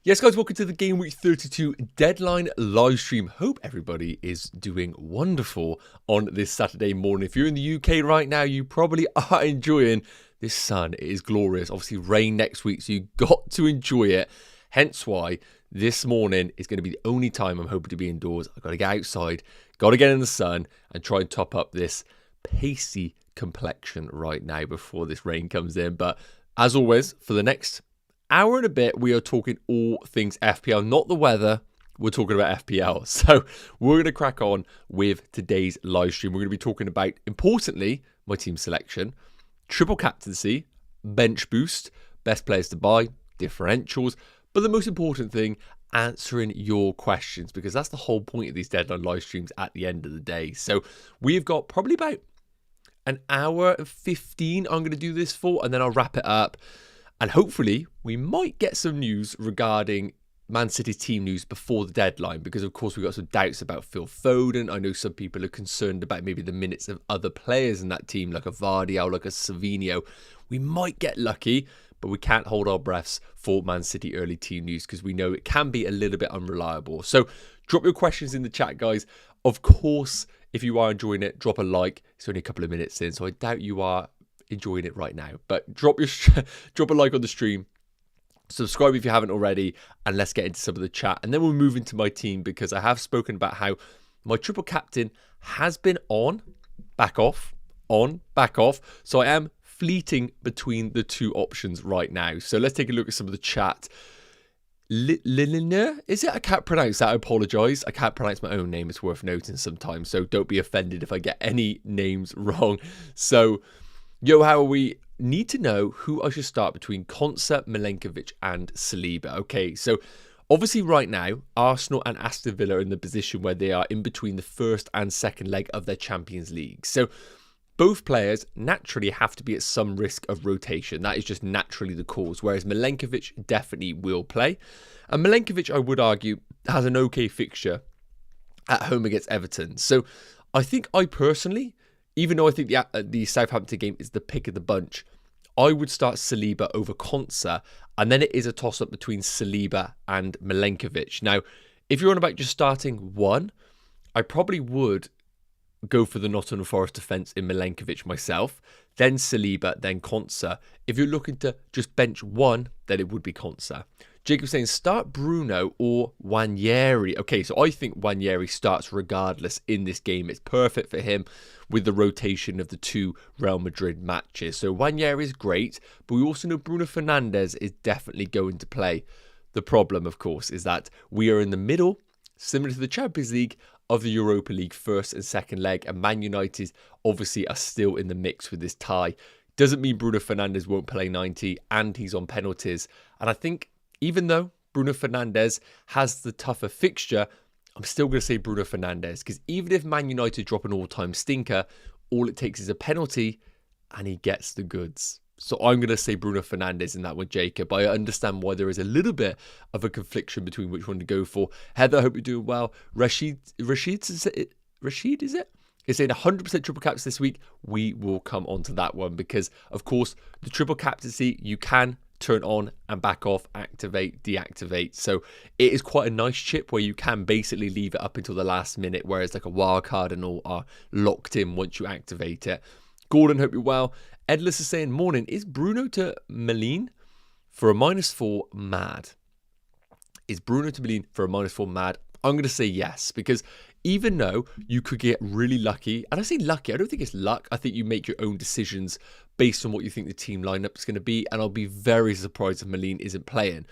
Yes, guys, welcome to the Gameweek 32 deadline live stream. Hope everybody is doing wonderful on this Saturday morning. If you're in the UK right now, you probably are enjoying this sun. It is glorious. Obviously, rain next week, so you got to enjoy it. Hence why this morning is going to be the only time I'm hoping to be indoors. I've got to get outside, got to get in the sun and try and top up this pasty complexion right now before this rain comes in. But as always, for the next hour and a bit, we are talking all things FPL, not the weather. We're talking about FPL. So we're going to crack on with today's live stream. We're going to be talking about, importantly, my team selection, triple captaincy, bench boost, best players to buy, differentials, but the most important thing, answering your questions, because that's the whole point of these deadline live streams at the end of the day. So we've got probably about an hour and 15 I'm going to do this for, and then I'll wrap it up. And hopefully, we might get some news regarding Man City's team news before the deadline, because, of course, we've got some doubts about Phil Foden. I know some people are concerned about maybe the minutes of other players in that team, like a Vardy, like a Savinho. We might get lucky, but we can't hold our breaths for Man City early team news because we know it can be a little bit unreliable. So drop your questions in the chat, guys. Of course, if you are enjoying it, drop a like. It's only a couple of minutes in, so I doubt you are enjoying it right now, but drop a like on the stream, subscribe if you haven't already, and let's get into some of the chat, and then we'll move into my team, because I have spoken about how my triple captain has been on, back off, so I am fleeting between the two options right now. So let's take a look at some of the chat. Lilina, is it? I can't pronounce that. I apologize. I can't pronounce my own name. It's worth noting sometimes, so don't be offended if I get any names wrong. So yo, how are we? Need to know who I should start between Konsa, Milenkovic and Saliba. Okay, so obviously right now, Arsenal and Aston Villa are in the position where they are in between the first and second leg of their Champions League. So both players naturally have to be at some risk of rotation. That is just naturally the cause, whereas Milenkovic definitely will play. And Milenkovic, I would argue, has an okay fixture at home against Everton. So I think I personally, even though I think the Southampton game is the pick of the bunch, I would start Saliba over Konsa, and then it is a toss-up between Saliba and Milenkovic. Now, if you're on about just starting one, I probably would go for the Nottingham Forest defence in Milenkovic myself, then Saliba, then Konsa. If you're looking to just bench one, then it would be Konsa. Jacob's saying start Bruno or Nwaneri. Okay, so I think Nwaneri starts regardless in this game. It's perfect for him with the rotation of the two Real Madrid matches. So Nwaneri is great, but we also know Bruno Fernandes is definitely going to play. The problem, of course, is that we are in the middle, similar to the Champions League, of the Europa League first and second leg, and Man United obviously are still in the mix with this tie. Doesn't mean Bruno Fernandes won't play 90, and he's on penalties. And I think even though Bruno Fernandes has the tougher fixture, I'm still going to say Bruno Fernandes, because even if Man United drop an all-time stinker, all it takes is a penalty and he gets the goods. So I'm going to say Bruno Fernandes in that one, Jacob. I understand why there is a little bit of a confliction between which one to go for. Heather, I hope you're doing well. Rashid is it? Is saying 100% triple caps this week. We will come on to that one because, of course, the triple captaincy, you can turn on and back off, activate, deactivate. So it is quite a nice chip where you can basically leave it up until the last minute, whereas like a wild card and all are locked in once you activate it. Gordon, hope you're well. Edless is saying, morning, is Bruno to Malin for a -4 mad? Is Bruno to Malin for a -4 mad? I'm going to say yes, because even though you could get really lucky, and I say lucky, I don't think it's luck. I think you make your own decisions based on what you think the team lineup is going to be, and I'll be very surprised if Malin isn't playing.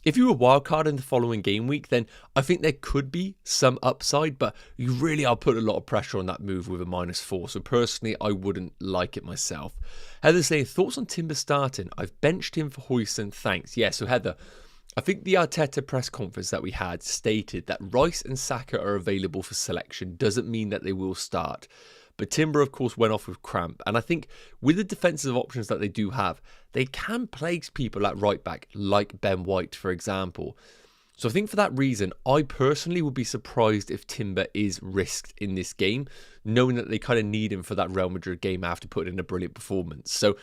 If you were wildcard in the following game week, then I think there could be some upside, but you really are putting a lot of pressure on that move with a -4. So personally, I wouldn't like it myself. Heather saying, thoughts on Timber starting? I've benched him for Huijsen, thanks. Yeah, so Heather, I think the Arteta press conference that we had stated that Rice and Saka are available for selection. Doesn't mean that they will start. But Timber, of course, went off with cramp. And I think with the defensive options that they do have, they can place people at right back, like Ben White, for example. So I think for that reason, I personally would be surprised if Timber is risked in this game, knowing that they kind of need him for that Real Madrid game after putting in a brilliant performance. So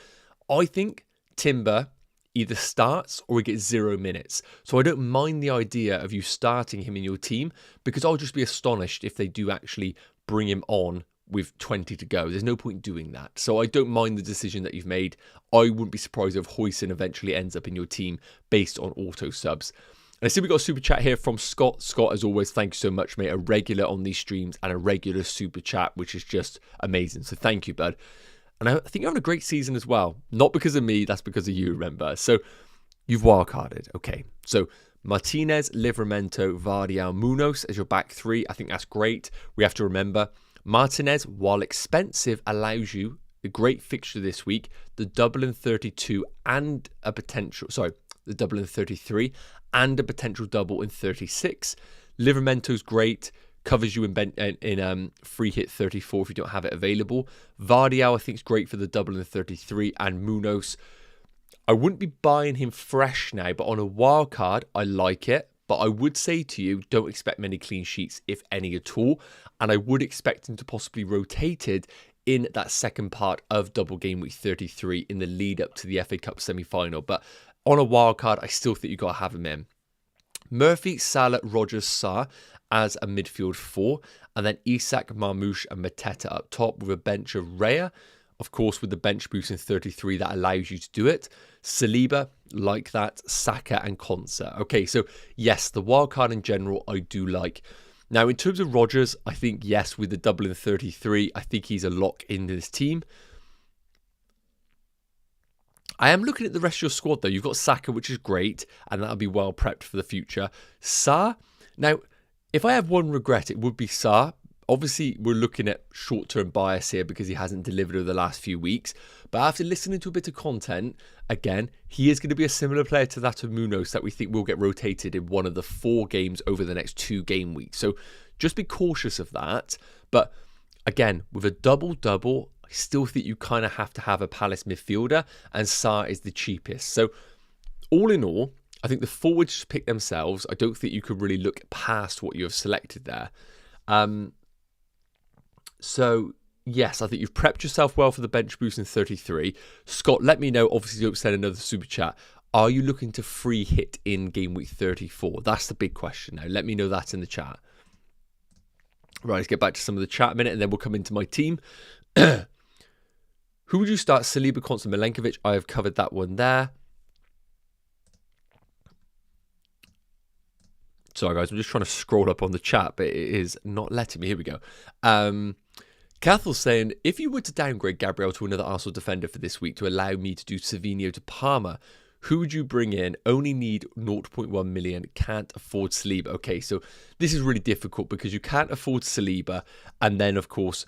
I think Timber, either starts or he gets 0 minutes. So I don't mind the idea of you starting him in your team, because I'll just be astonished if they do actually bring him on with 20 to go. There's no point doing that. So I don't mind the decision that you've made. I wouldn't be surprised if Huijsen eventually ends up in your team based on auto subs. And I see we got a super chat here from Scott. Scott, as always, thank you so much, mate. A regular on these streams and a regular super chat, which is just amazing. So thank you, bud. And I think you're having a great season as well. Not because of me, that's because of you, remember. So you've wildcarded. Okay. So Martinez, Livramento, Vardial, Munoz as your back three. I think that's great. We have to remember, Martinez, while expensive, allows you a great fixture this week, the double in 32 and a potential, the double in 33 and a potential double in 36. Livramento's great, covers you in free hit 34 if you don't have it available. Vardial I think is great for the double in 33, and Munoz, I wouldn't be buying him fresh now, but on a wild card, I like it. But I would say to you, don't expect many clean sheets, if any at all. And I would expect him to possibly rotated in that second part of double game week 33 in the lead up to the FA Cup semi-final. But on a wild card, I still think you've got to have him in. Murphy, Salah, Rogers, Sarr as a midfield four. And then Isak, Marmoush and Mateta up top with a bench of Raya. Of course, with the bench boost in 33, that allows you to do it. Saliba, like that. Saka and Konsa. Okay, so yes, the wildcard in general, I do like. Now, in terms of Rogers, I think, yes, with the double in 33, I think he's a lock in this team. I am looking at the rest of your squad, though. You've got Saka, which is great, and that'll be well prepped for the future. Sarr, now, if I have one regret, it would be Sarr. Obviously, we're looking at short-term bias here because he hasn't delivered over the last few weeks. But after listening to a bit of content, again, he is going to be a similar player to that of Munoz that we think will get rotated in one of the 4 games over the next 2 game weeks. So just be cautious of that. But again, with a double-double, I still think you kind of have to have a Palace midfielder, and Sarr is the cheapest. So all in all, I think the forwards pick themselves. I don't think you could really look past what you have selected there. So, yes, I think you've prepped yourself well for the bench boost in 33. Scott, let me know. Obviously, don't send another super chat. Are you looking to free hit in game week 34? That's the big question now. Let me know that in the chat. Right, let's get back to some of the chat a minute, and then we'll come into my team. Who would you start? Saliba, Konsa, Milenkovic. I have covered that one there. Sorry, guys. I'm just trying to scroll up on the chat, but it is not letting me. Here we go. Cathel's saying, if you were to downgrade Gabriel to another Arsenal defender for this week to allow me to do Savinho to Parma, who would you bring in? Only need 0.1 million, can't afford Saliba. Okay, so this is really difficult because you can't afford Saliba, and then, of course,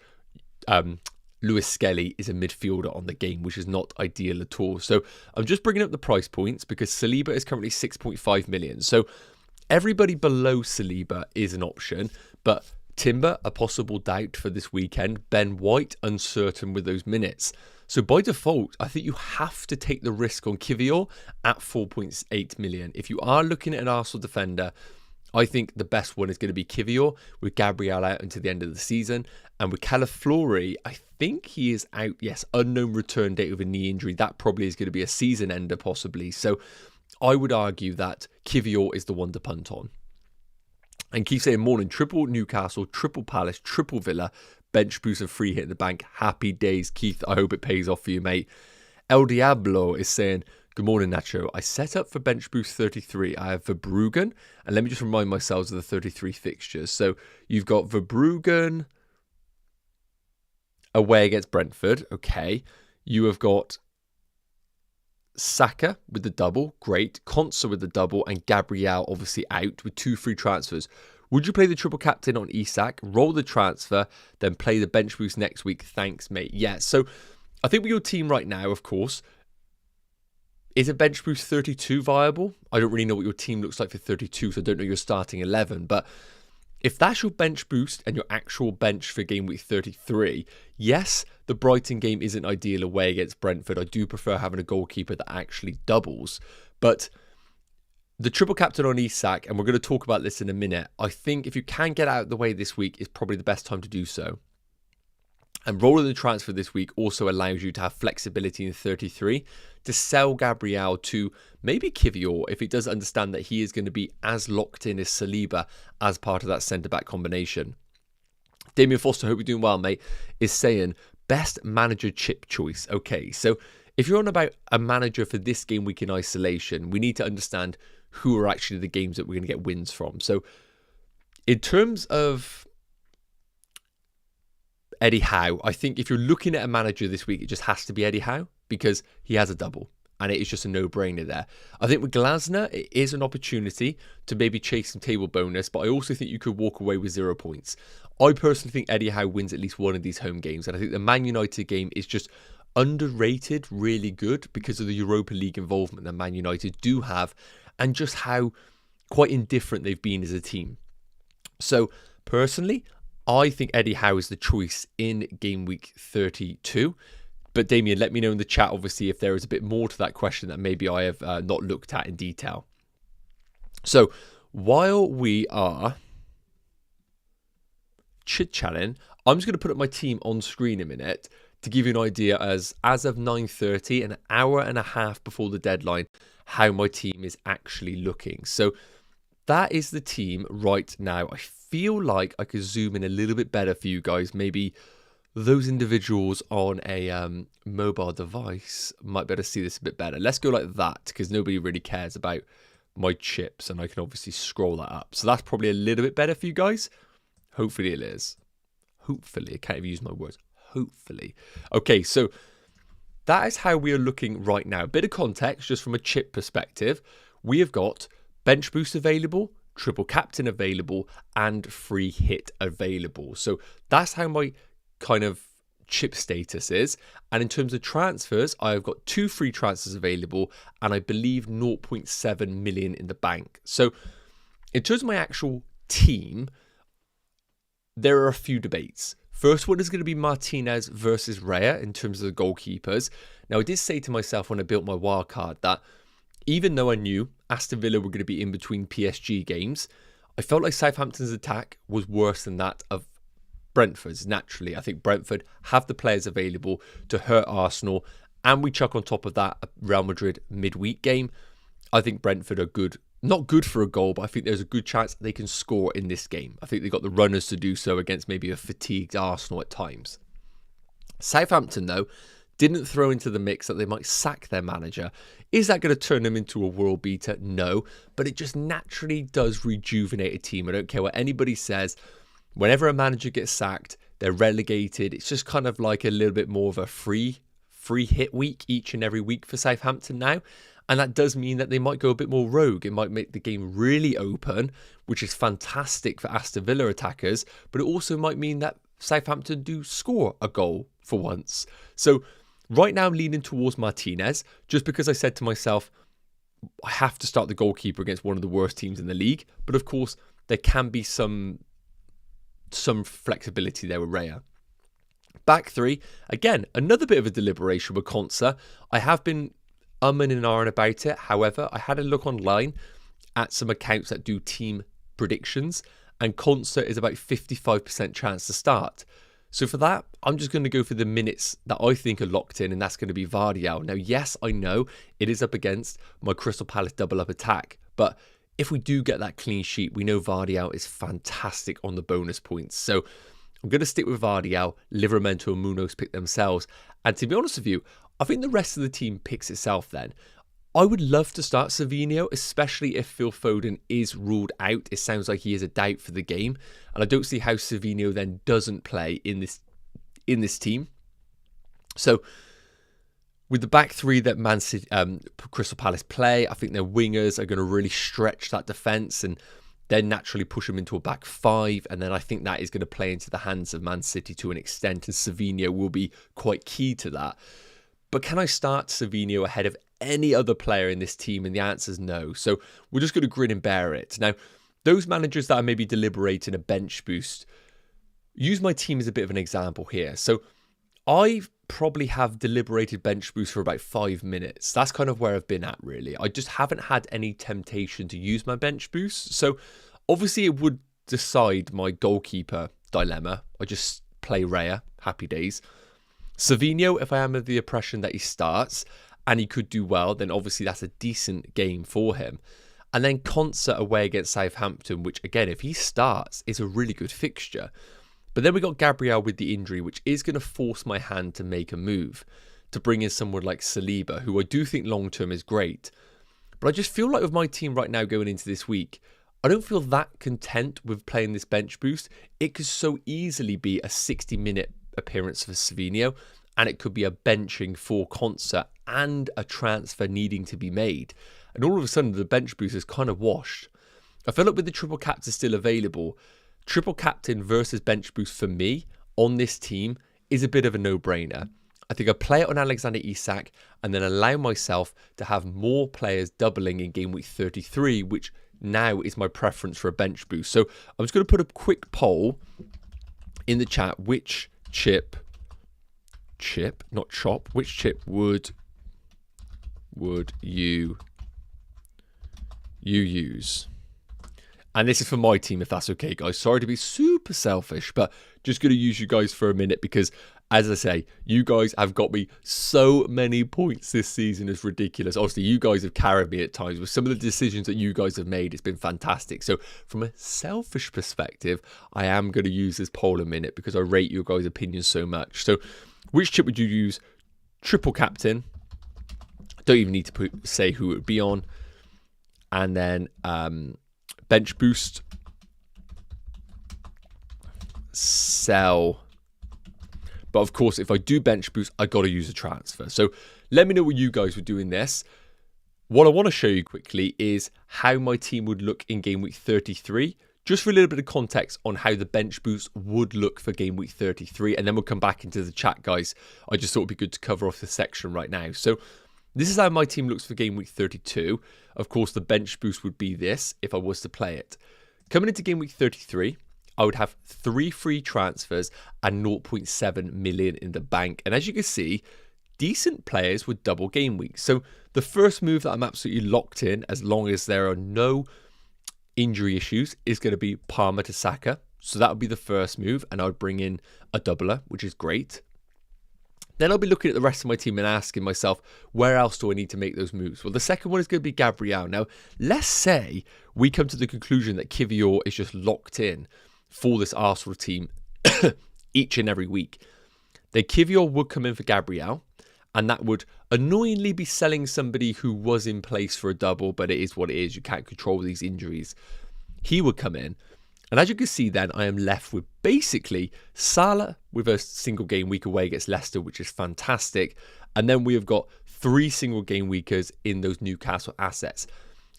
Lewis Skelly is a midfielder on the game, which is not ideal at all. So I'm just bringing up the price points because Saliba is currently 6.5 million. So everybody below Saliba is an option, but Timber, a possible doubt for this weekend. Ben White, uncertain with those minutes. So by default, I think you have to take the risk on Kivior at 4.8 million. If you are looking at an Arsenal defender, I think the best one is going to be Kivior with Gabriel out until the end of the season. And with Calaflori, I think he is out, yes, unknown return date with a knee injury. That probably is going to be a season ender possibly. So I would argue that Kivior is the one to punt on. And keep saying morning, triple Newcastle, triple Palace, triple Villa, bench boost and free hit in the bank. Happy days, Keith. I hope it pays off for you, mate. El Diablo is saying, good morning, Nacho. I set up for bench boost 33. I have Verbruggen. And let me just remind myself of the 33 fixtures. So you've got Verbruggen away against Brentford. Okay. You have got Saka with the double, great. Konsa with the double, and Gabriel obviously out with 2 free transfers. Would you play the triple captain on Isak, roll the transfer, then play the bench boost next week? Thanks, mate. Yeah, so I think with your team right now, of course, is a bench boost 32 viable? I don't really know what your team looks like for 32, so I don't know your starting 11, but if that's your bench boost and your actual bench for game week 33, yes, the Brighton game isn't ideal away against Brentford. I do prefer having a goalkeeper that actually doubles. But the triple captain on Isak, and we're going to talk about this in a minute, I think if you can get out of the way this week is probably the best time to do so. And rolling the transfer this week also allows you to have flexibility in 33 to sell Gabriel to maybe Kivior if it does understand that he is going to be as locked in as Saliba as part of that centre-back combination. Damien Foster, hope you're doing well, mate, is saying best manager chip choice. Okay, so if you're on about a manager for this game week in isolation, we need to understand who are actually the games that we're going to get wins from. So in terms of Eddie Howe, I think if you're looking at a manager this week, it just has to be Eddie Howe because he has a double and it is just a no-brainer there. I think with Glasner, it is an opportunity to maybe chase some table bonus, but I also think you could walk away with 0 points. I personally think Eddie Howe wins at least one of these home games, and I think the Man United game is just underrated, really good because of the Europa League involvement that Man United do have and just how quite indifferent they've been as a team. So personally, I think Eddie Howe is the choice in game week 32. But Damien, let me know in the chat, obviously, if there is a bit more to that question that maybe I have not looked at in detail. So while we are chit-chatting, I'm just going to put up my team on screen a minute to give you an idea as of 9:30, an hour and a half before the deadline, how my team is actually looking. So that is the team right now. I feel like I could zoom in a little bit better for you guys. Maybe those individuals on a mobile device might be able to see this a bit better. Let's go like that because nobody really cares about my chips and I can obviously scroll that up. So that's probably a little bit better for you guys. Hopefully it is. Hopefully. I can't even use my words. Hopefully. Okay, so that is how we are looking right now. A bit of context just from a chip perspective. We have got bench boost available, triple captain available, and free hit available. So that's how my kind of chip status is. And in terms of transfers, I've got 2 free transfers available and I believe 0.7 million in the bank. So in terms of my actual team, there are a few debates. First one is going to be Martinez versus Raya in terms of the goalkeepers. Now, I did say to myself when I built my wildcard that even though I knew Aston Villa were going to be in between PSG games, I felt like Southampton's attack was worse than that of Brentford's. Naturally, I think Brentford have the players available to hurt Arsenal, and we chuck on top of that a Real Madrid midweek game. I think Brentford are good. Not good for a goal, but I think there's a good chance they can score in this game. I think they've got the runners to do so against maybe a fatigued Arsenal at times. Southampton, though, didn't throw into the mix that they might sack their manager. Is that going to turn them into a world beater? No, but it just naturally does rejuvenate a team. I don't care what anybody says. Whenever a manager gets sacked, they're relegated. It's just kind of like a little bit more of a free hit week each and every week for Southampton now. And that does mean that they might go a bit more rogue. It might make the game really open, which is fantastic for Aston Villa attackers. But it also might mean that Southampton do score a goal for once. So right now I'm leaning towards Martinez just because I said to myself, I have to start the goalkeeper against one of the worst teams in the league. But of course, there can be some flexibility there with Raya. Back 3, again, another bit of a deliberation with Konsa. I have been umming and ahhing about it. However, I had a look online at some accounts that do team predictions, and Konsa is about 55% chance to start. So for that, I'm just going to go for the minutes that I think are locked in, and that's going to be Vardial. Now, yes, I know it is up against my Crystal Palace double-up attack, but if we do get that clean sheet, we know Vardial is fantastic on the bonus points. So I'm going to stick with Vardial. Livramento and Munoz pick themselves. And to be honest with you, I think the rest of the team picks itself then. I would love to start Savinho, especially if Phil Foden is ruled out. It sounds like he is a doubt for the game. And I don't see how Savinho then doesn't play in this team. So with the back 3 that Man City, Crystal Palace play, I think their wingers are going to really stretch that defence and then naturally push them into a back 5. And then I think that is going to play into the hands of Man City to an extent. And Savinho will be quite key to that. But can I start Savinho ahead of any other player in this team? And the answer is no. So we're just going to grin and bear it. Now, those managers that are maybe deliberating a bench boost, use my team as a bit of an example here. So I probably have deliberated bench boost for about 5 minutes. That's kind of where I've been at, really. I just haven't had any temptation to use my bench boost. So obviously it would decide my goalkeeper dilemma. I just play Raya, happy days. Savinho, if I am of the impression that he starts and he could do well, then obviously that's a decent game for him. And then Concert away against Southampton, which again, if he starts, is a really good fixture. But then we got Gabriel with the injury, which is going to force my hand to make a move, to bring in someone like Saliba, who I do think long-term is great. But I just feel like with my team right now going into this week, I don't feel that content with playing this bench boost. It could so easily be a 60-minute appearance for Savinho, and it could be a benching for Concert and a transfer needing to be made. And all of a sudden, the bench boost is kind of washed. I feel like with the triple captain still available, triple captain versus bench boost for me on this team is a bit of a no-brainer. I think I play it on Alexander Isak and then allow myself to have more players doubling in game week 33, which now is my preference for a bench boost. So I'm just going to put a quick poll in the chat. Which chip, not chop, which chip would you use? And this is for my team, if that's okay, guys. Sorry to be super selfish, but just going to use you guys for a minute because, as I say, you guys have got me so many points this season. It's ridiculous. Obviously, you guys have carried me at times with some of the decisions that you guys have made. It's been fantastic. So from a selfish perspective, I am going to use this poll a minute because I rate your guys' opinions so much. So which chip would you use? Triple captain. Don't even need to say who it would be on. And then bench boost. Sell. But of course, if I do bench boost, I got to use a transfer. So let me know what you guys were doing this. What I want to show you quickly is how my team would look in game week 33. Just for a little bit of context on how the bench boost would look for game week 33. And then we'll come back into the chat, guys. I just thought it'd be good to cover off this section right now. So this is how my team looks for game week 32. Of course, the bench boost would be this if I was to play it. Coming into game week 33, I would have 3 free transfers and 0.7 million in the bank. And as you can see, decent players with double game weeks. So the first move that I'm absolutely locked in, as long as there are no injury issues, is going to be Palmer to Saka. So that would be the first move. And I would bring in a doubler, which is great. Then I'll be looking at the rest of my team and asking myself, where else do I need to make those moves? Well, the second one is going to be Gabriel. Now, let's say we come to the conclusion that Kivior is just locked in for this Arsenal team each and every week. Then Kivior would come in for Gabriel, and that would annoyingly be selling somebody who was in place for a double, but it is what it is. You can't control these injuries. He would come in. And as you can see then, I am left with basically Salah with a single game week away against Leicester, which is fantastic. And then we have got 3 single game weekers in those Newcastle assets.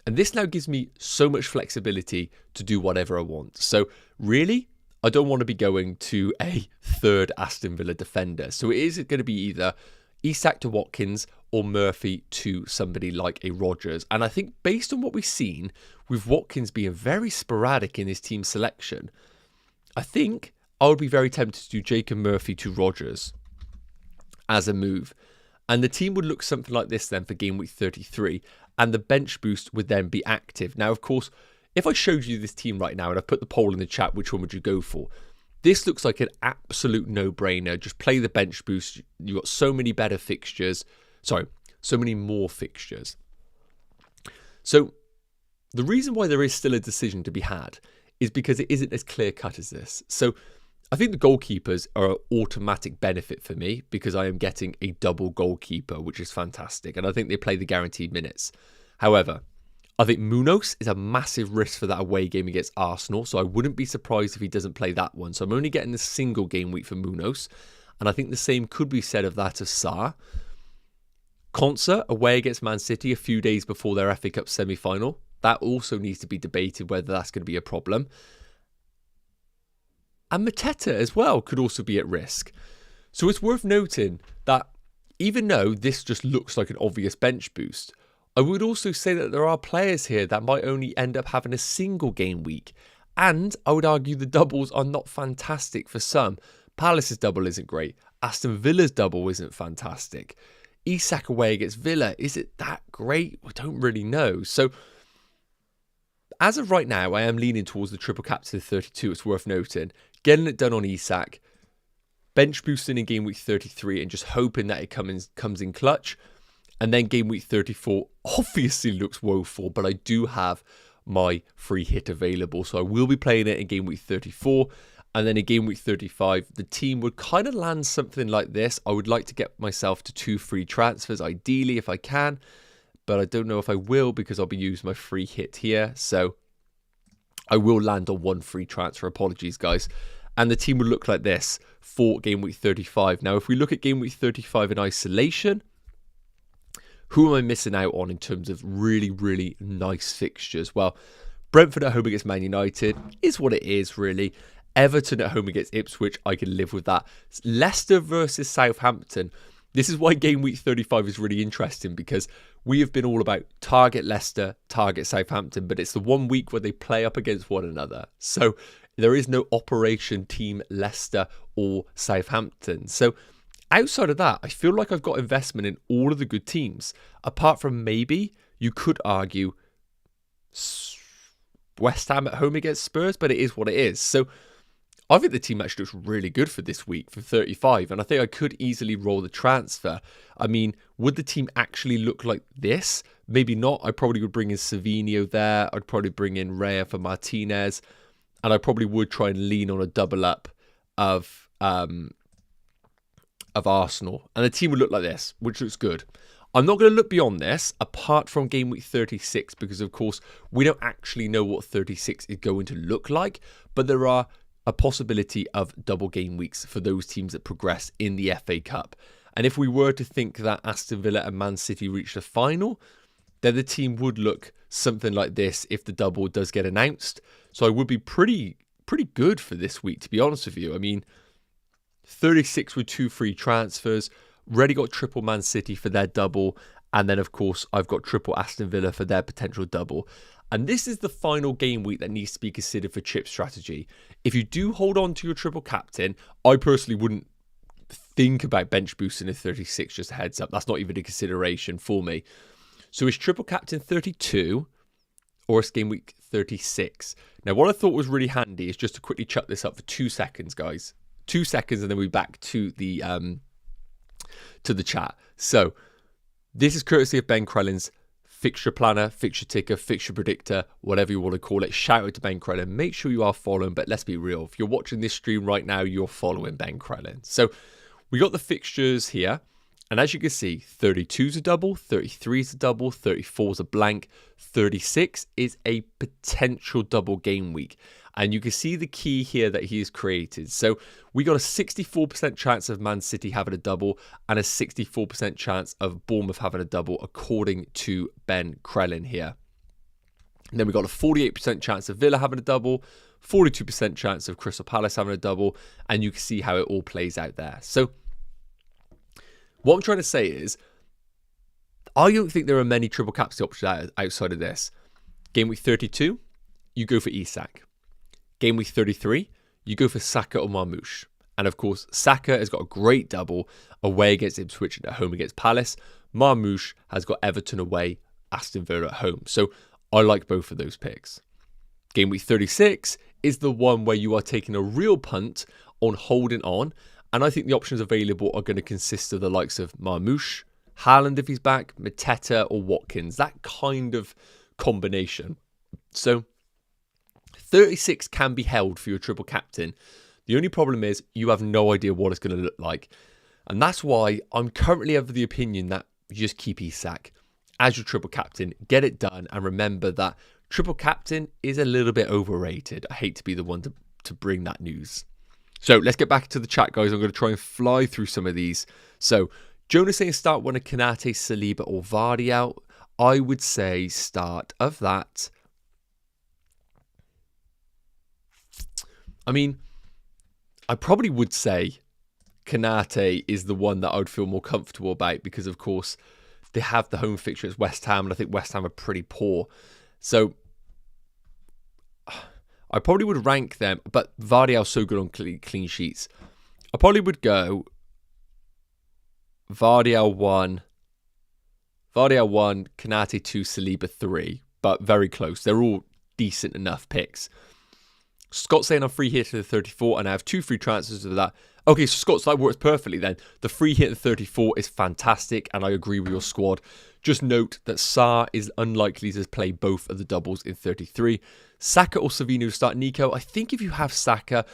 And this now gives me so much flexibility to do whatever I want. So really, I don't want to be going to a third Aston Villa defender. So it is going to be either Isak to Watkins or Murphy to somebody like a Rodgers. And I think based on what we've seen, with Watkins being very sporadic in his team selection, I think I would be very tempted to do Jacob Murphy to Rodgers as a move. And the team would look something like this then for game week 33. And the bench boost would then be active. Now, of course, if I showed you this team right now and I put the poll in the chat, which one would you go for? This looks like an absolute no-brainer. Just play the bench boost. You've got so many better fixtures. Sorry, so many more fixtures. So the reason why there is still a decision to be had is because it isn't as clear-cut as this. So I think the goalkeepers are an automatic benefit for me because I am getting a double goalkeeper, which is fantastic. And I think they play the guaranteed minutes. However, I think Munoz is a massive risk for that away game against Arsenal. So I wouldn't be surprised if he doesn't play that one. So I'm only getting the single game week for Munoz. And I think the same could be said of that of Sarr. Concert away against Man City a few days before their FA Cup semi-final. That also needs to be debated whether that's going to be a problem. And Mateta as well could also be at risk. So it's worth noting that even though this just looks like an obvious bench boost, I would also say that there are players here that might only end up having a single game week. And I would argue the doubles are not fantastic for some. Palace's double isn't great. Aston Villa's double isn't fantastic. Isak away against Villa, is it that great? I don't really know. So as of right now, I am leaning towards the triple captain 32. It's worth noting. Getting it done on Isak. bench boosting in game week 33 and just hoping that it comes in clutch. And then game week 34 obviously looks woeful, but I do have my free hit available. So I will be playing it in game week 34. And then in game week 35, the team would kind of land something like this. I would like to get myself to 2 free transfers, ideally, if I can. But I don't know if I will because I'll be using my free hit here. So I will land on 1 free transfer. Apologies, guys. And the team would look like this for game week 35. Now, if we look at game week 35 in isolation, who am I missing out on in terms of really, really nice fixtures? Well, Brentford at home against Man United is what it is, really. Everton at home against Ipswich, I can live with that. Leicester versus Southampton. This is why game week 35 is really interesting, because we have been all about target Leicester, target Southampton, but it's the one week where they play up against one another. So there is no Operation Team Leicester or Southampton. So outside of that, I feel like I've got investment in all of the good teams. Apart from maybe, you could argue, West Ham at home against Spurs, but it is what it is. So I think the team actually looks really good for this week, for 35, and I think I could easily roll the transfer. I mean, would the team actually look like this? Maybe not. I probably would bring in Savinho there. I'd probably bring in Raya for Martinez, and I probably would try and lean on a double up of Arsenal, and the team would look like this, which looks good. I'm not going to look beyond this, apart from game week 36, because of course we don't actually know what 36 is going to look like, but there are a possibility of double game weeks for those teams that progress in the FA Cup. And if we were to think that Aston Villa and Man City reach the final, then the team would look something like this if the double does get announced. So I would be pretty good for this week, to be honest with you. I mean, 36 with 2 free transfers, already got triple Man City for their double, and then of course I've got triple Aston Villa for their potential double. And this is the final game week that needs to be considered for chip strategy. If you do hold on to your triple captain, I personally wouldn't think about bench boosting in 36, just a heads up. That's not even a consideration for me. So is triple captain 32 or is game week 36? Now, what I thought was really handy is just to quickly chuck this up for 2 seconds, guys. 2 seconds, and then we'll be back to the chat. So this is courtesy of Ben Crellin's fixture planner, fixture ticker, fixture predictor, whatever you want to call it. Shout out to Ben Crellin. Make sure you are following, but let's be real. If you're watching this stream right now, you're following Ben Crellin. So we got the fixtures here. And as you can see, 32 is a double, 33 is a double, 34 is a blank, 36 is a potential double game week. And you can see the key here that he's created. So we got a 64% chance of Man City having a double and a 64% chance of Bournemouth having a double, according to Ben Crellin here. And then we got a 48% chance of Villa having a double, 42% chance of Crystal Palace having a double, and you can see how it all plays out there. So what I'm trying to say is, I don't think there are many triple captaincy options outside of this. Game week 32, you go for Isak. Game week 33, you go for Saka or Marmoush. And of course, Saka has got a great double away against Ipswich and at home against Palace. Marmoush has got Everton away, Aston Villa at home. So I like both of those picks. Game week 36 is the one where you are taking a real punt on holding on. And I think the options available are going to consist of the likes of Marmoush, Haaland if he's back, Mateta or Watkins. That kind of combination. So 36 can be held for your triple captain. The only problem is you have no idea what it's going to look like. And that's why I'm currently of the opinion that you just keep Isak as your triple captain, get it done, and remember that triple captain is a little bit overrated. I hate to be the one to bring that news. So let's get back to the chat, guys. I'm going to try and fly through some of these. So Jonas saying start one of Konate, Saliba or Vardy out. I would say start of that. I mean, I probably would say Konate is the one that I would feel more comfortable about because, of course, they have the home fixture as West Ham, and I think West Ham are pretty poor. So I probably would rank them, but Vardyal's so good on clean sheets. I probably would go Vardyal 1, Konate 2, Saliba 3, but very close. They're all decent enough picks. Scott saying I'm free here to the 34, and I have 2 free transfers of that. Okay, so Scott, so that works perfectly then. The free hit at 34 is fantastic, and I agree with your squad. Just note that Sarr is unlikely to play both of the doubles in 33. Saka or Savino to start Nico. I think if you have Saka,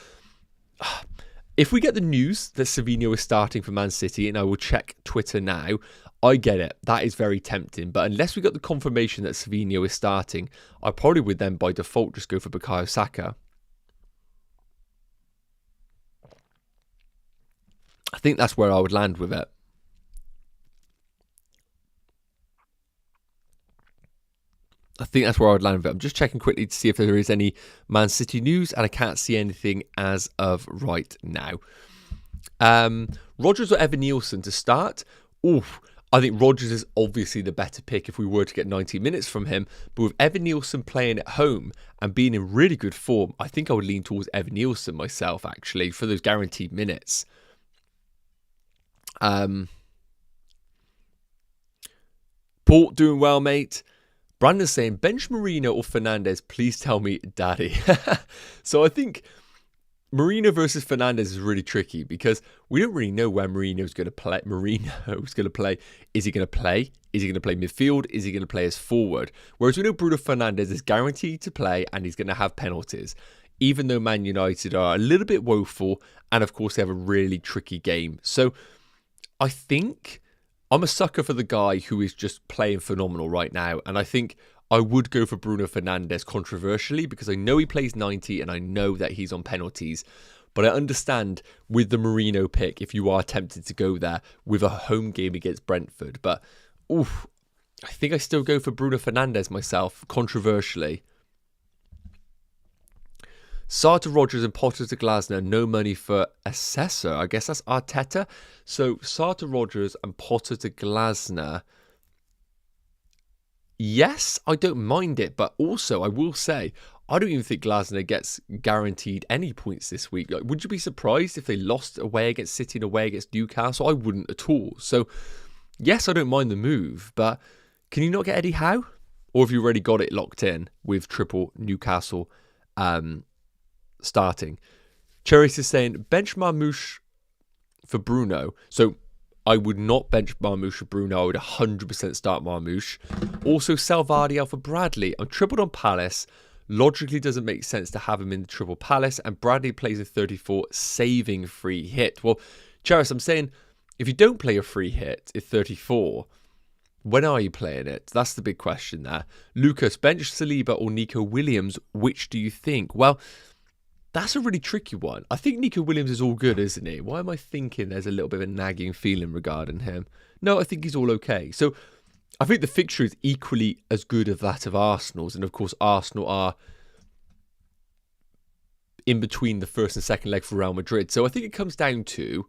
if we get the news that Savino is starting for Man City, and I will check Twitter now, I get it. That is very tempting. But unless we got the confirmation that Savino is starting, I probably would then by default just go for Bukayo Saka. I think that's where I would land with it. I'm just checking quickly to see if there is any Man City news, and I can't see anything as of right now. Rodgers or Evan Nielsen to start? Oof. I think Rodgers is obviously the better pick if we were to get 90 minutes from him. But with Evan Nielsen playing at home and being in really good form, I think I would lean towards Evan Nielsen myself, actually, for those guaranteed minutes. Port doing well, mate. Brandon's saying, bench Marino or Fernandez, please tell me daddy. So I think Marino versus Fernandez is really tricky because we don't really know where Marino's going to play. Is he going to play? Is he going to play midfield? Is he going to play as forward? Whereas we know Bruno Fernandes is guaranteed to play and he's going to have penalties, even though Man United are a little bit woeful and of course they have a really tricky game. So I think I'm a sucker for the guy who is just playing phenomenal right now. And I think I would go for Bruno Fernandes controversially because I know he plays 90 and I know that he's on penalties. But I understand with the Marino pick if you are tempted to go there with a home game against Brentford. But oof, I think I still go for Bruno Fernandes myself, controversially. Sarr to Rodgers and Potter to Glasner, no money for Assessor. I guess that's Arteta. So Sarr to Rodgers and Potter to Glasner. Yes, I don't mind it, but also I will say, I don't even think Glasner gets guaranteed any points this week. Like, would you be surprised if they lost away against City and away against Newcastle? I wouldn't at all. So yes, I don't mind the move, but can you not get Eddie Howe? Or have you already got it locked in with triple Newcastle starting? Cherries is saying bench Marmouche for Bruno. So I would not bench Marmouche for Bruno. I would 100% start Marmouche. Also sell Vardy for Bradley. I'm tripled on Palace. Logically doesn't make sense to have him in the triple Palace. And Bradley plays a 34 saving free hit. Well, Cherries, I'm saying if you don't play a free hit at 34, when are you playing it? That's the big question there. Lucas, bench Saliba or Nico Williams. Which do you think? Well, that's a really tricky one. I think Nico Williams is all good, isn't he? Why am I thinking there's a little bit of a nagging feeling regarding him? No, I think he's all okay. So I think the fixture is equally as good as that of Arsenal's. And of course, Arsenal are in between the first and second leg for Real Madrid. So I think it comes down to,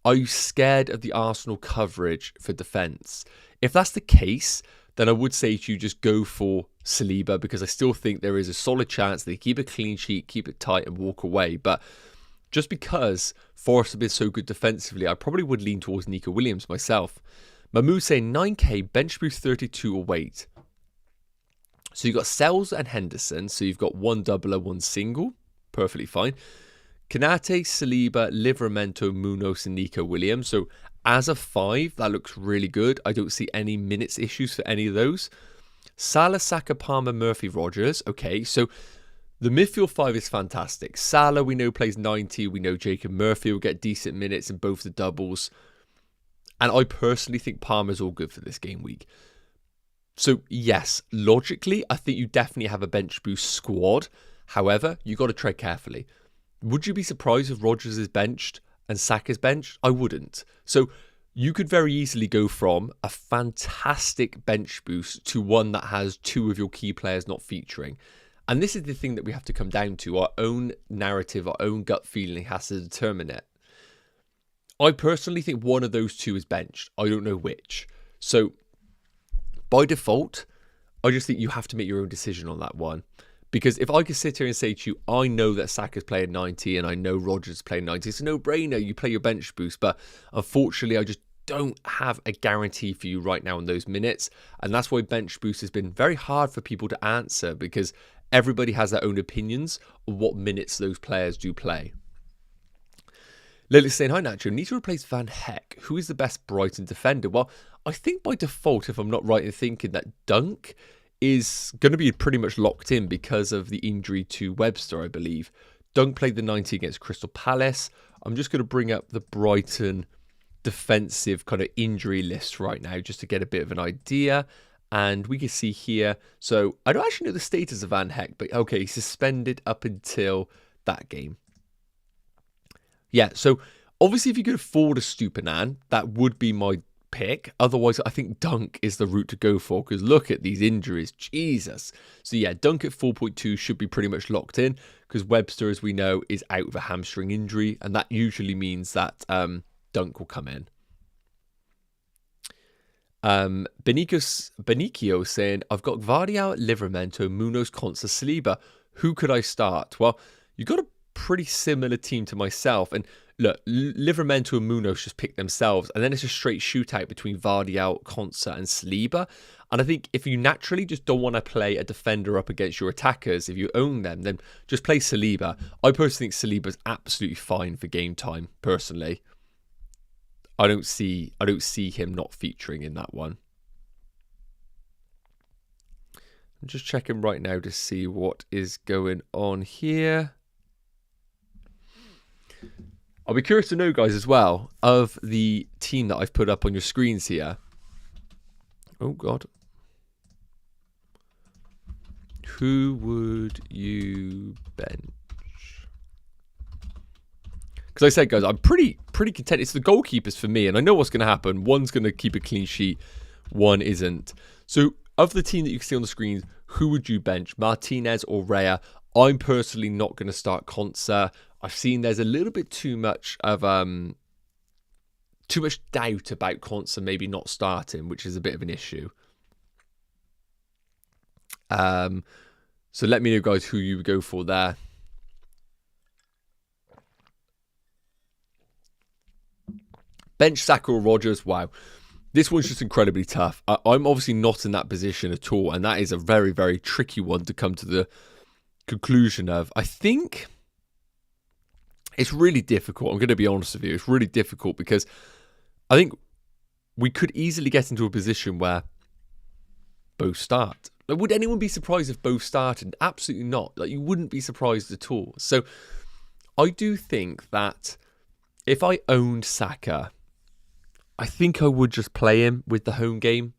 are you scared of the Arsenal coverage for defence? If that's the case, then I would say to you just go for Saliba because I still think there is a solid chance they keep a clean sheet, keep it tight and walk away. But just because Forest have been so good defensively, I probably would lean towards Nico Williams myself. Mahmoud saying 9k, bench boost 32 or wait. So you've got Sells and Henderson. So you've got one doubler, one single. Perfectly fine. Kanate, Saliba, Livramento, Munoz and Nico Williams. So as a 5, that looks really good. I don't see any minutes issues for any of those. Salah, Saka, Palmer, Murphy, Rodgers. Okay, so the midfield 5 is fantastic. Salah, we know, plays 90. We know Jacob Murphy will get decent minutes in both the doubles. And I personally think Palmer's all good for this game week. So yes, logically, I think you definitely have a bench boost squad. However, you got to tread carefully. Would you be surprised if Rodgers is benched and Saka's benched? I wouldn't. So you could very easily go from a fantastic bench boost to one that has 2 of your key players not featuring. And this is the thing that we have to come down to. Our own narrative, our own gut feeling has to determine it. I personally think one of those 2 is benched. I don't know which. So by default, I just think you have to make your own decision on that one. Because if I could sit here and say to you, I know that Saka's playing 90 and I know Rodgers is playing 90, it's a no-brainer. You play your bench boost. But unfortunately, I just don't have a guarantee for you right now on those minutes. And that's why bench boost has been very hard for people to answer because everybody has their own opinions on what minutes those players do play. Lily's saying, hi Nacho, need to replace Van Heck. Who is the best Brighton defender? Well, I think by default, if I'm not right in thinking, that Dunk is going to be pretty much locked in because of the injury to Webster, I believe. Dunk played the 90 against Crystal Palace. I'm just going to bring up the Brighton defensive kind of injury list right now just to get a bit of an idea. And we can see here, so I don't actually know the status of Van Heck, but okay, he's suspended up until that game. Yeah, so obviously if you could afford a Stupinan, that would be my pick. Otherwise, I think Dunk is the route to go for, because look at these injuries. Jesus. So yeah, Dunk at 4.2 should be pretty much locked in, because Webster, as we know, is out with a hamstring injury, and that usually means that Dunk will come in. Benicio saying, I've got Gvardiol, Livramento, Munoz, Konsa, Saliba. Who could I start? Well, you've got a pretty similar team to myself, and look, Livramento and Munoz just pick themselves, and then it's a straight shootout between Gvardiol, Konsa and Saliba. And I think if you naturally just don't want to play a defender up against your attackers, if you own them, then just play Saliba. I personally think Saliba's absolutely fine for game time, personally. I don't see him not featuring in that one. I'm just checking right now to see what is going on here. I'll be curious to know, guys, as well, of the team that I've put up on your screens here. Oh, God. Who would you bench? Because I said, guys, I'm pretty content. It's the goalkeepers for me, and I know what's going to happen. One's going to keep a clean sheet, one isn't. So, of the team that you can see on the screens, who would you bench? Martinez or Raya? I'm personally not going to start Konsa. I've seen there's a little bit too much of doubt about Konsa maybe not starting, which is a bit of an issue. So let me know, guys, who you would go for there. Bench Saka or Rodgers? Wow. This one's just incredibly tough. I'm obviously not in that position at all, and that is a very, very tricky one to come to the conclusion of. I think it's really difficult. I'm going to be honest with you. It's really difficult because I think we could easily get into a position where both start. Like, would anyone be surprised if both started? Absolutely not. Like, you wouldn't be surprised at all. So I do think that if I owned Saka, I think I would just play him with the home game.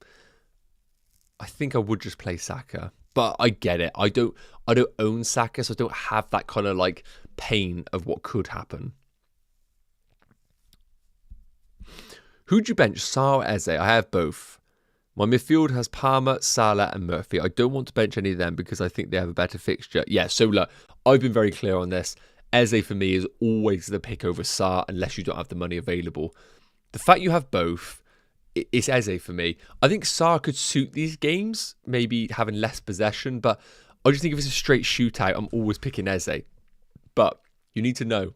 I think I would just play Saka. But I get it. I don't own Saka, so I don't have that kind of like pain of what could happen. Who'd you bench? Salah or Eze? I have both. My midfield has Palmer, Salah and Murphy. I don't want to bench any of them because I think they have a better fixture. Yeah, so look, I've been very clear on this. Eze for me is always the pick over Salah unless you don't have the money available. The fact you have both, it's Eze for me. I think Salah could suit these games, maybe having less possession, but I just think if it's a straight shootout, I'm always picking Eze. But you need to know,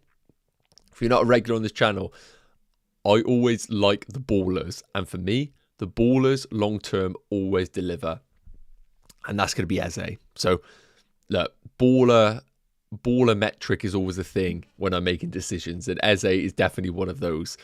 if you're not a regular on this channel, I always like the ballers. And for me, the ballers long-term always deliver. And that's going to be Eze. So, look, baller metric is always a thing when I'm making decisions. And Eze is definitely one of those.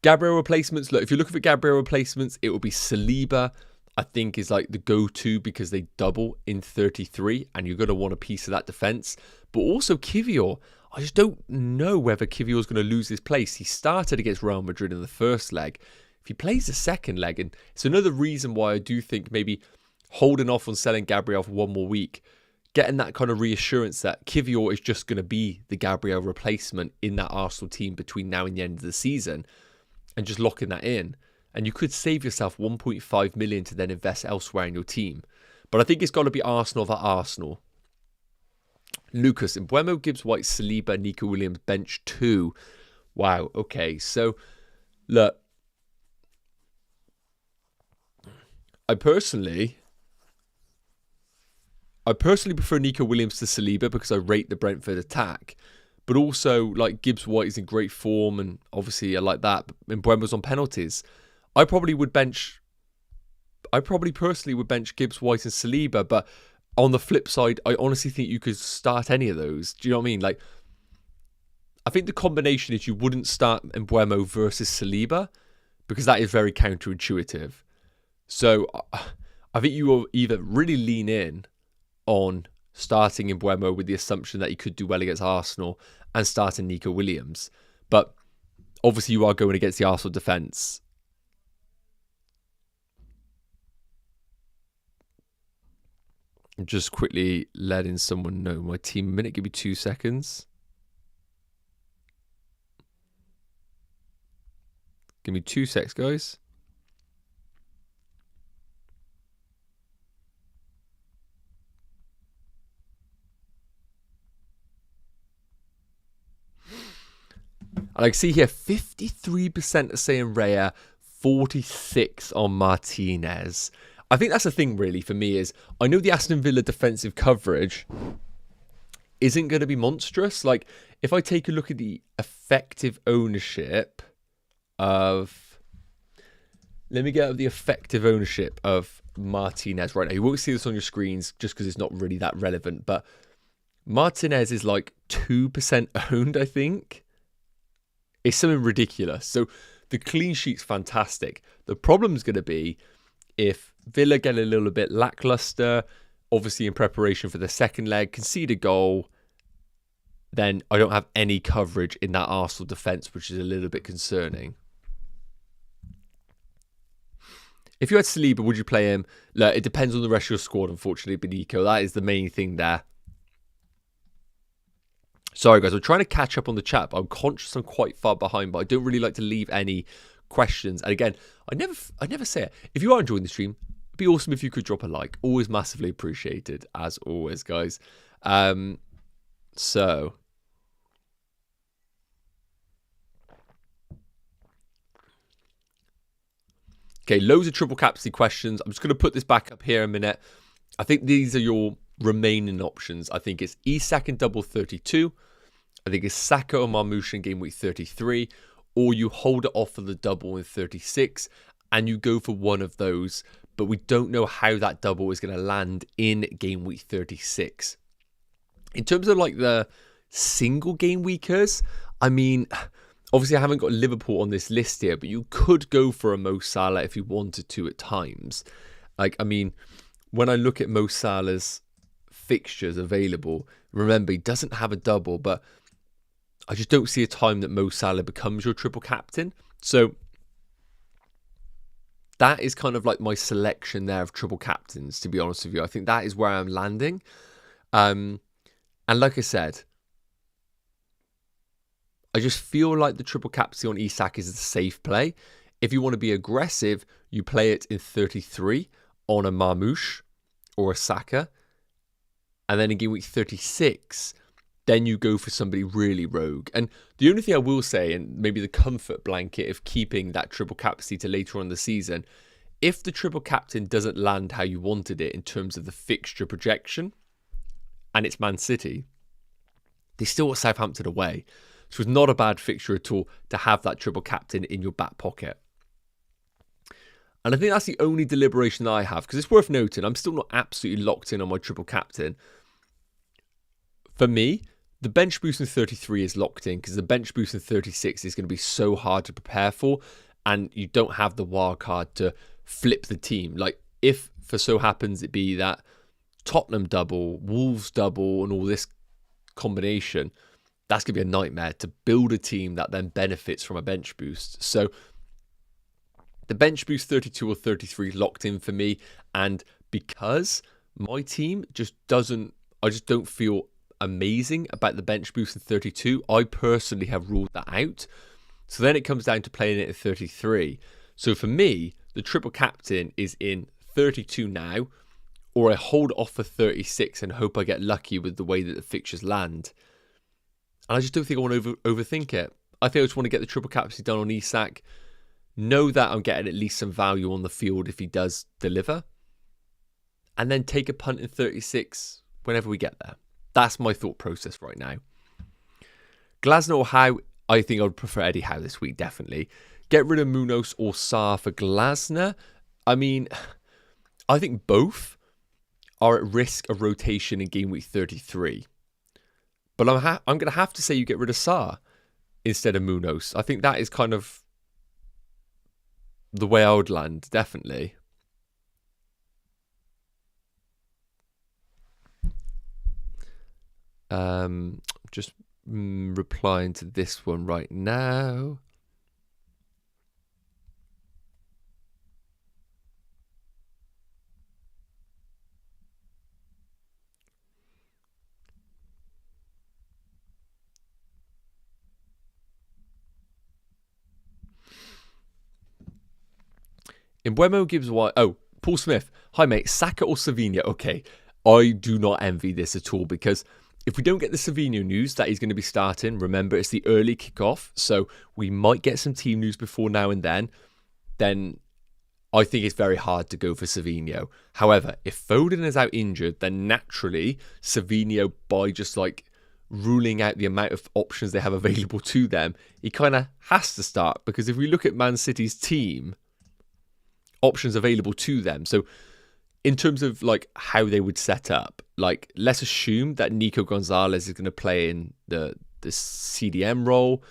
Gabriel replacements. Look, if you're looking for Gabriel replacements, it will be Saliba, I think, is like the go-to because they double in 33 and you're going to want a piece of that defense. But also Kivior. I just don't know whether Kivior is going to lose his place. He started against Real Madrid in the first leg. If he plays the second leg, and it's another reason why I do think maybe holding off on selling Gabriel for one more week, getting that kind of reassurance that Kivior is just going to be the Gabriel replacement in that Arsenal team between now and the end of the season, and just locking that in. And you could save yourself 1.5 million to then invest elsewhere in your team. But I think it's got to be Arsenal for Arsenal. Lucas, Mbeumo, Gibbs White, Saliba, Nico Williams, bench 2. Wow, okay. So, look. I personally prefer Nico Williams to Saliba because I rate the Brentford attack. But also, like, Gibbs White is in great form, and obviously I like that. Mbeumo's on penalties. I probably personally would bench Gibbs White and Saliba, but on the flip side, I honestly think you could start any of those. Do you know what I mean? Like, I think the combination is you wouldn't start Mbeumo versus Saliba because that is very counterintuitive. So I think you will either really lean in on starting Mbeumo with the assumption that he could do well against Arsenal and starting Nico Williams. But obviously you are going against the Arsenal defence. I'm just quickly letting someone know my team a minute. Give me 2 seconds. Give me 2 secs, guys. And I see here 53% are saying Raya, 46% on Martinez. I think that's the thing really for me is I know the Aston Villa defensive coverage isn't going to be monstrous. Like if I take a look at the effective ownership of... Let me get up the effective ownership of Martinez right now. You won't see this on your screens just because it's not really that relevant. But Martinez is like 2% owned, I think. It's something ridiculous. So the clean sheet's fantastic. The problem's going to be if Villa get a little bit lackluster, obviously in preparation for the second leg, concede a goal, then I don't have any coverage in that Arsenal defence, which is a little bit concerning. If you had Saliba, would you play him? Look, it depends on the rest of your squad, unfortunately, Benico. That is the main thing there. Sorry, guys. I'm trying to catch up on the chat, but I'm conscious I'm quite far behind, but I don't really like to leave any questions. And again, I never say it. If you are enjoying the stream, it'd be awesome if you could drop a like. Always massively appreciated, as always, guys. So... Okay, loads of triple captaincy questions. I'm just going to put this back up here a minute. I think these are your remaining options. I think it's Isak in double 32. I think it's Saka or Marmoush in game week 33. Or you hold it off for the double in 36. And you go for one of those. But we don't know how that double is going to land in game week 36. In terms of like the single game weekers, I mean... Obviously, I haven't got Liverpool on this list here, but you could go for a Mo Salah if you wanted to at times. Like, I mean, when I look at Mo Salah's fixtures available, remember, he doesn't have a double, but I just don't see a time that Mo Salah becomes your triple captain. So that is kind of like my selection there of triple captains, to be honest with you. I think that is where I'm landing. And like I said, I just feel like the triple captaincy on Isak is a safe play. If you want to be aggressive, you play it in 33 on a Marmoush or a Saka. And then in game week 36, then you go for somebody really rogue. And the only thing I will say, and maybe the comfort blanket of keeping that triple captaincy to later on in the season, if the triple captain doesn't land how you wanted it in terms of the fixture projection, and it's Man City, they still got Southampton away. So it's not a bad fixture at all to have that triple captain in your back pocket. And I think that's the only deliberation that I have, because it's worth noting, I'm still not absolutely locked in on my triple captain. For me, the bench boost in 33 is locked in, because the bench boost in 36 is going to be so hard to prepare for, and you don't have the wild card to flip the team. Like, if for so happens it be that Tottenham double, Wolves double, and all this combination, that's going to be a nightmare to build a team that then benefits from a bench boost. So the bench boost 32 or 33 locked in for me. And because my team just doesn't, I just don't feel amazing about the bench boost in 32, I personally have ruled that out. So then it comes down to playing it at 33. So for me, the triple captain is in 32 now, or I hold off for 36 and hope I get lucky with the way that the fixtures land. And I just don't think I want to overthink it. I think I just want to get the triple captaincy done on Isak. Know that I'm getting at least some value on the field if he does deliver. And then take a punt in 36 whenever we get there. That's my thought process right now. Glasner or Howe, I think I would prefer Eddie Howe this week, definitely. Get rid of Munoz or Sarr for Glasner. I mean, I think both are at risk of rotation in game week 33. But I'm going to have to say you get rid of Sarr. instead of Munoz. I think that is kind of the way I would land, definitely. Just replying to this one right now. Embuemo gives why. Oh, Paul Smith. Hi, mate. Saka or Savinho? Okay. I do not envy this at all, because if we don't get the Savinho news that he's going to be starting, remember, it's the early kickoff, so we might get some team news before now and then I think it's very hard to go for Savinho. However, if Foden is out injured, then naturally, Savinho, by just like ruling out the amount of options they have available to them, he kind of has to start, because if we look at Man City's team, options available to them. So in terms of like how they would set up, like let's assume that Nico Gonzalez is going to play in the CDM role,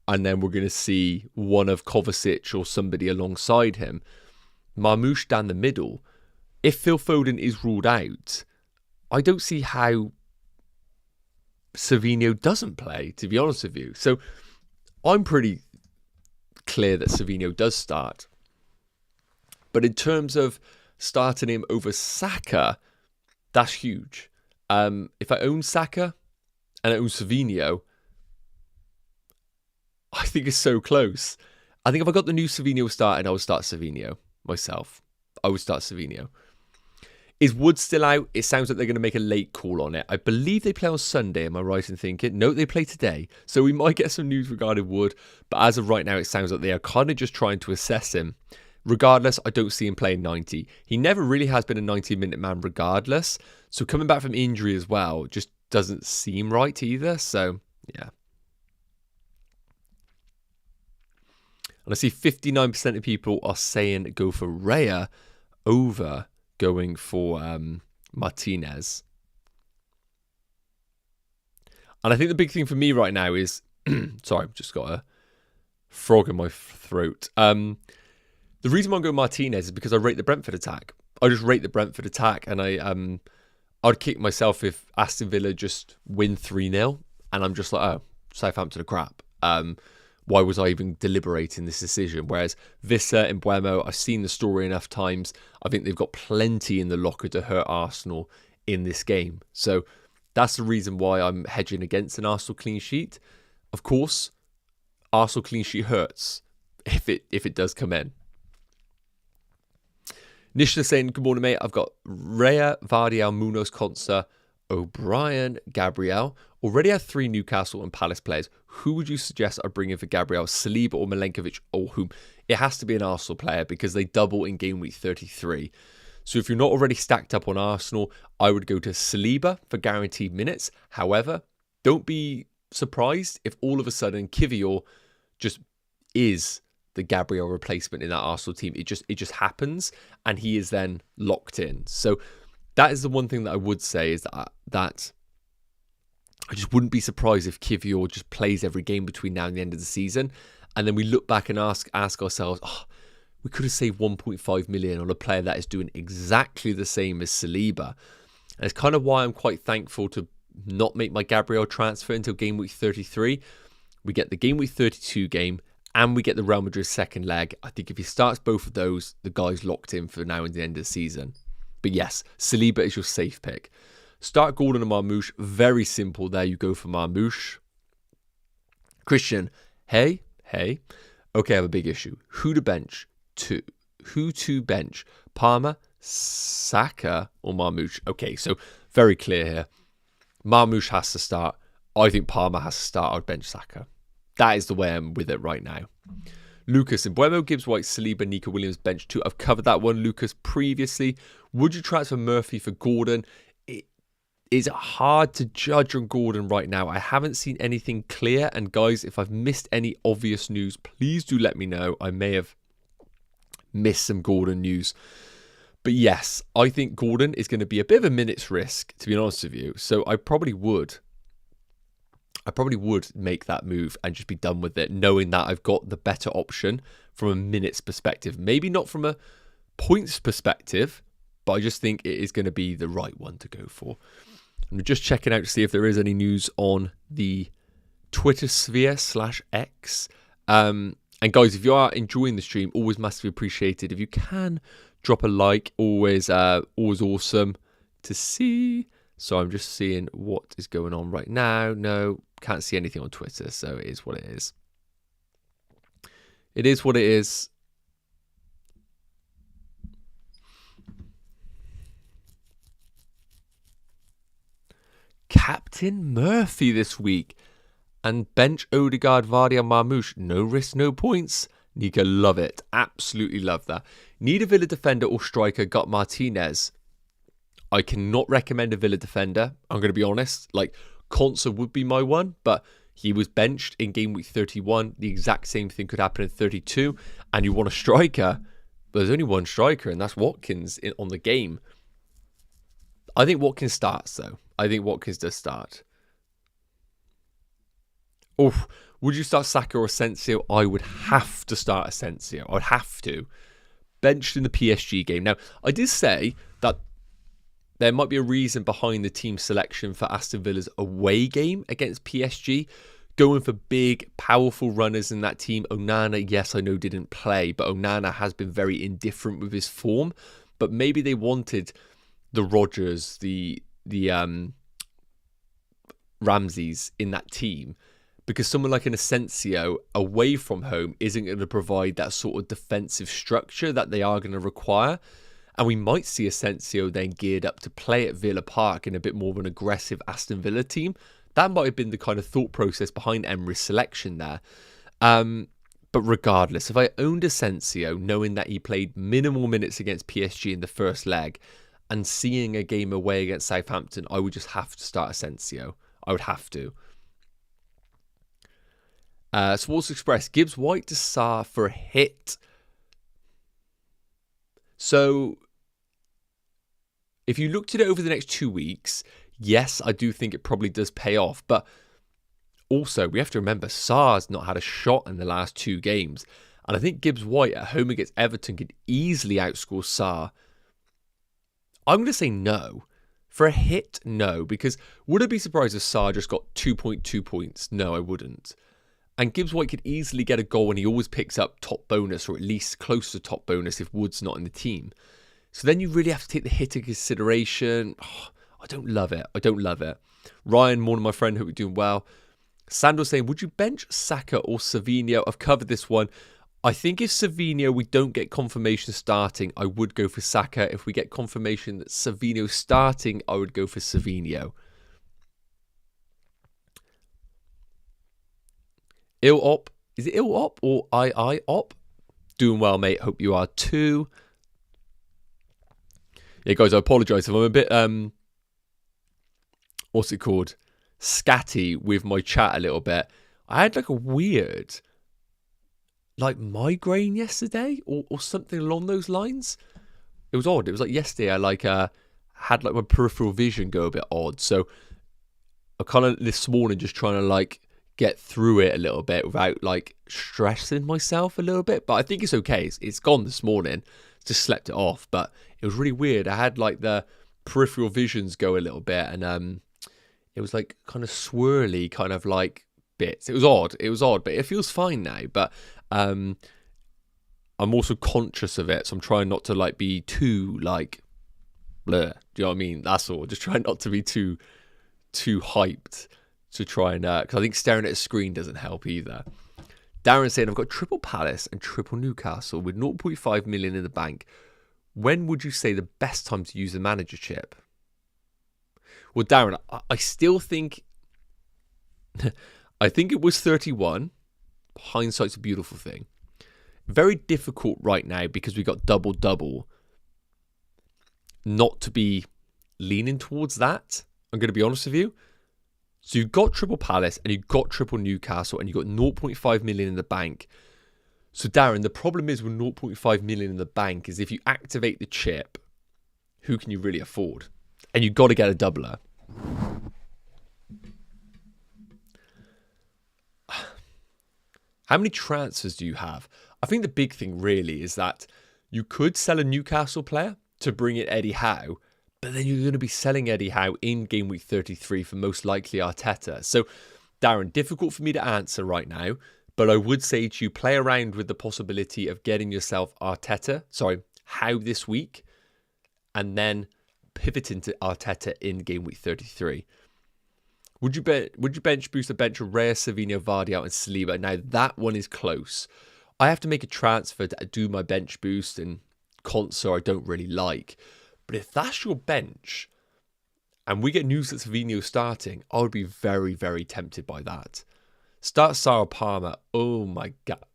and then we're going to see one of Kovacic or somebody alongside him. Marmoush down the middle. If Phil Foden is ruled out, I don't see how Savinho doesn't play, to be honest with you. So I'm pretty clear that Savinho does start. But in terms of starting him over Saka, that's huge. If I own Saka and I own Savinho, I think it's so close. I think if I got the new Savinho starting, I would start Savinho myself. I would start Savinho. Is Wood still out? It sounds like they're going to make a late call on it. I believe they play on Sunday, am I right in thinking? No, they play today. So we might get some news regarding Wood. But as of right now, it sounds like they are kind of just trying to assess him. Regardless, I don't see him playing 90. He never really has been a 90-minute man regardless. So coming back from injury as well just doesn't seem right either. So, yeah. And I see 59% of people are saying go for Raya over going for Martinez. And I think the big thing for me right now is... sorry, I've just got a frog in my throat. The reason why I'm going Martinez is because I rate the Brentford attack. I just rate the Brentford attack, and I'd kick myself if Aston Villa just win 3-0, and I'm just like, oh, Southampton are crap. Why was I even deliberating this decision? Whereas Vissa and Buemo, I've seen the story enough times. I think they've got plenty in the locker to hurt Arsenal in this game. So that's the reason why I'm hedging against an Arsenal clean sheet. Of course, Arsenal clean sheet hurts if it does come in. Nishla saying, good morning, mate. I've got Raya, Vardy, Munoz, Konsa, O'Brien, Gabriel. Already have 3 Newcastle and Palace players. Who would you suggest I bring in for Gabriel? Saliba or Milenkovic, or whom? It has to be an Arsenal player because they double in game week 33. So if you're not already stacked up on Arsenal, I would go to Saliba for guaranteed minutes. However, don't be surprised if all of a sudden Kivior just is the Gabriel replacement in that Arsenal team. It just happens, and he is then locked in. So that is the one thing that I would say, is that I just wouldn't be surprised if Kivior just plays every game between now and the end of the season, and then we look back and ask ourselves, oh, we could have saved 1.5 million on a player that is doing exactly the same as Saliba. And it's kind of why I'm quite thankful to not make my Gabriel transfer until game week 33. We get the game week 32 game, and we get the Real Madrid second leg. I think if he starts both of those, the guy's locked in for now and the end of the season. But yes, Saliba is your safe pick. Start Gordon and Marmoush. Very simple there. You go for Marmoush. Christian, hey. Okay, I have a big issue. Who to bench? Who to bench? Palmer, Saka, or Marmoush? Okay, so very clear here. Marmoush has to start. I think Palmer has to start. I'd bench Saka. That is the way I'm with it right now. Lucas and Buemo, Gibbs White, Saliba, Nico Williams, bench 2. I've covered that one, Lucas, previously. Would you transfer Murphy for Gordon? It is hard to judge on Gordon right now. I haven't seen anything clear. And guys, if I've missed any obvious news, please do let me know. I may have missed some Gordon news. But yes, I think Gordon is going to be a bit of a minutes risk, to be honest with you. So I probably would I probably would make that move and just be done with it, knowing that I've got the better option from a minutes perspective. Maybe not from a points perspective, but I just think it is going to be the right one to go for. I'm just checking out to see if there is any news on the Twitter sphere /X. And guys, if you are enjoying the stream, always massively appreciated. If you can drop a like, always awesome to see. So I'm just seeing what is going on right now. No, can't see anything on Twitter, so it is what it is. It is what it is. Captain Murphy this week. And bench Odegaard, Vardy and Marmoush. No risk, no points. Nika, love it. Absolutely love that. Need a Villa defender or striker. Got Martinez. I cannot recommend a Villa defender. I'm going to be honest. Like, Konsa would be my one, but he was benched in game week 31. The exact same thing could happen in 32. And you want a striker, but there's only one striker, and that's Watkins on the game. I think Watkins starts, though. I think Watkins does start. Oh, would you start Saka or Asensio? I would have to start Asensio. I'd have to. Benched in the PSG game. Now, I did say that there might be a reason behind the team selection for Aston Villa's away game against PSG. Going for big, powerful runners in that team. Onana, yes, I know didn't play, but Onana has been very indifferent with his form. But maybe they wanted the Rodgers, the Ramseys in that team, because someone like an Asensio away from home isn't going to provide that sort of defensive structure that they are going to require. And we might see Asensio then geared up to play at Villa Park in a bit more of an aggressive Aston Villa team. That might have been the kind of thought process behind Emery's selection there. But regardless, if I owned Asensio, knowing that he played minimal minutes against PSG in the first leg, and seeing a game away against Southampton, I would just have to start Asensio. I would have to. Sports Express, Gibbs White to Sarr for a hit. So, if you looked at it over the next 2 weeks, yes, I do think it probably does pay off. But also, we have to remember, Sarr's not had a shot in the last 2 games. And I think Gibbs White at home against Everton could easily outscore Sarr. I'm going to say no. For a hit, no. Because would I be surprised if Sarr just got 2.2 points? No, I wouldn't. And Gibbs White could easily get a goal, and he always picks up top bonus, or at least close to top bonus if Wood's not in the team. So then you really have to take the hit into consideration. Oh, I don't love it. I don't love it. Ryan, morning, my friend. Hope you're doing well. Sandal saying, would you bench Saka or Savinho? I've covered this one. I think if Savinho, we don't get confirmation starting, I would go for Saka. If we get confirmation that Savinho's starting, I would go for Savinho. Op, is it Op or Op? Doing well, mate. Hope you are too. Yeah, guys, I apologise if I'm a bit what's it called? Scatty with my chat a little bit. I had like a weird migraine yesterday or something along those lines. It was odd. It was like yesterday I had my peripheral vision go a bit odd. So I kind of this morning just trying to get through it a little bit without stressing myself a little bit. But I think it's okay. It's gone this morning. Just slept it off. But it was really weird. I had the peripheral visions go a little bit, and it was kind of swirly, kind of bits. It was odd, but it feels fine now. But I'm also conscious of it, so I'm trying not to be too blur. Do you know what I mean? That's all. Just trying not to be too hyped to try and because I think staring at a screen doesn't help either. Darren saying, I've got triple Palace and triple Newcastle with 0.5 million in the bank. When would you say the best time to use the manager chip? Well, Darren, I still think I think it was 31. Hindsight's a beautiful thing. Very difficult right now because we got double not to be leaning towards that. I'm going to be honest with you. So you've got triple Palace and you've got triple Newcastle and you've got 0.5 million in the bank. So Darren, the problem is with 0.5 million in the bank is if you activate the chip, who can you really afford? And you've got to get a doubler. How many transfers do you have? I think the big thing really is that you could sell a Newcastle player to bring in Eddie Howe, but then you're going to be selling Eddie Howe in game week 33 for most likely Arteta. So, Darren, difficult for me to answer right now, but I would say to you, play around with the possibility of getting yourself Howe this week, and then pivot into Arteta in game week 33. Would you bench boost a bench of Raya, Savinho, Vardy out and Saliba? Now, that one is close. I have to make a transfer to do my bench boost, and Konsa I don't really like. But if that's your bench, and we get news that Savinho starting, I would be very, very tempted by that. Start Sarah Palmer. Oh my God.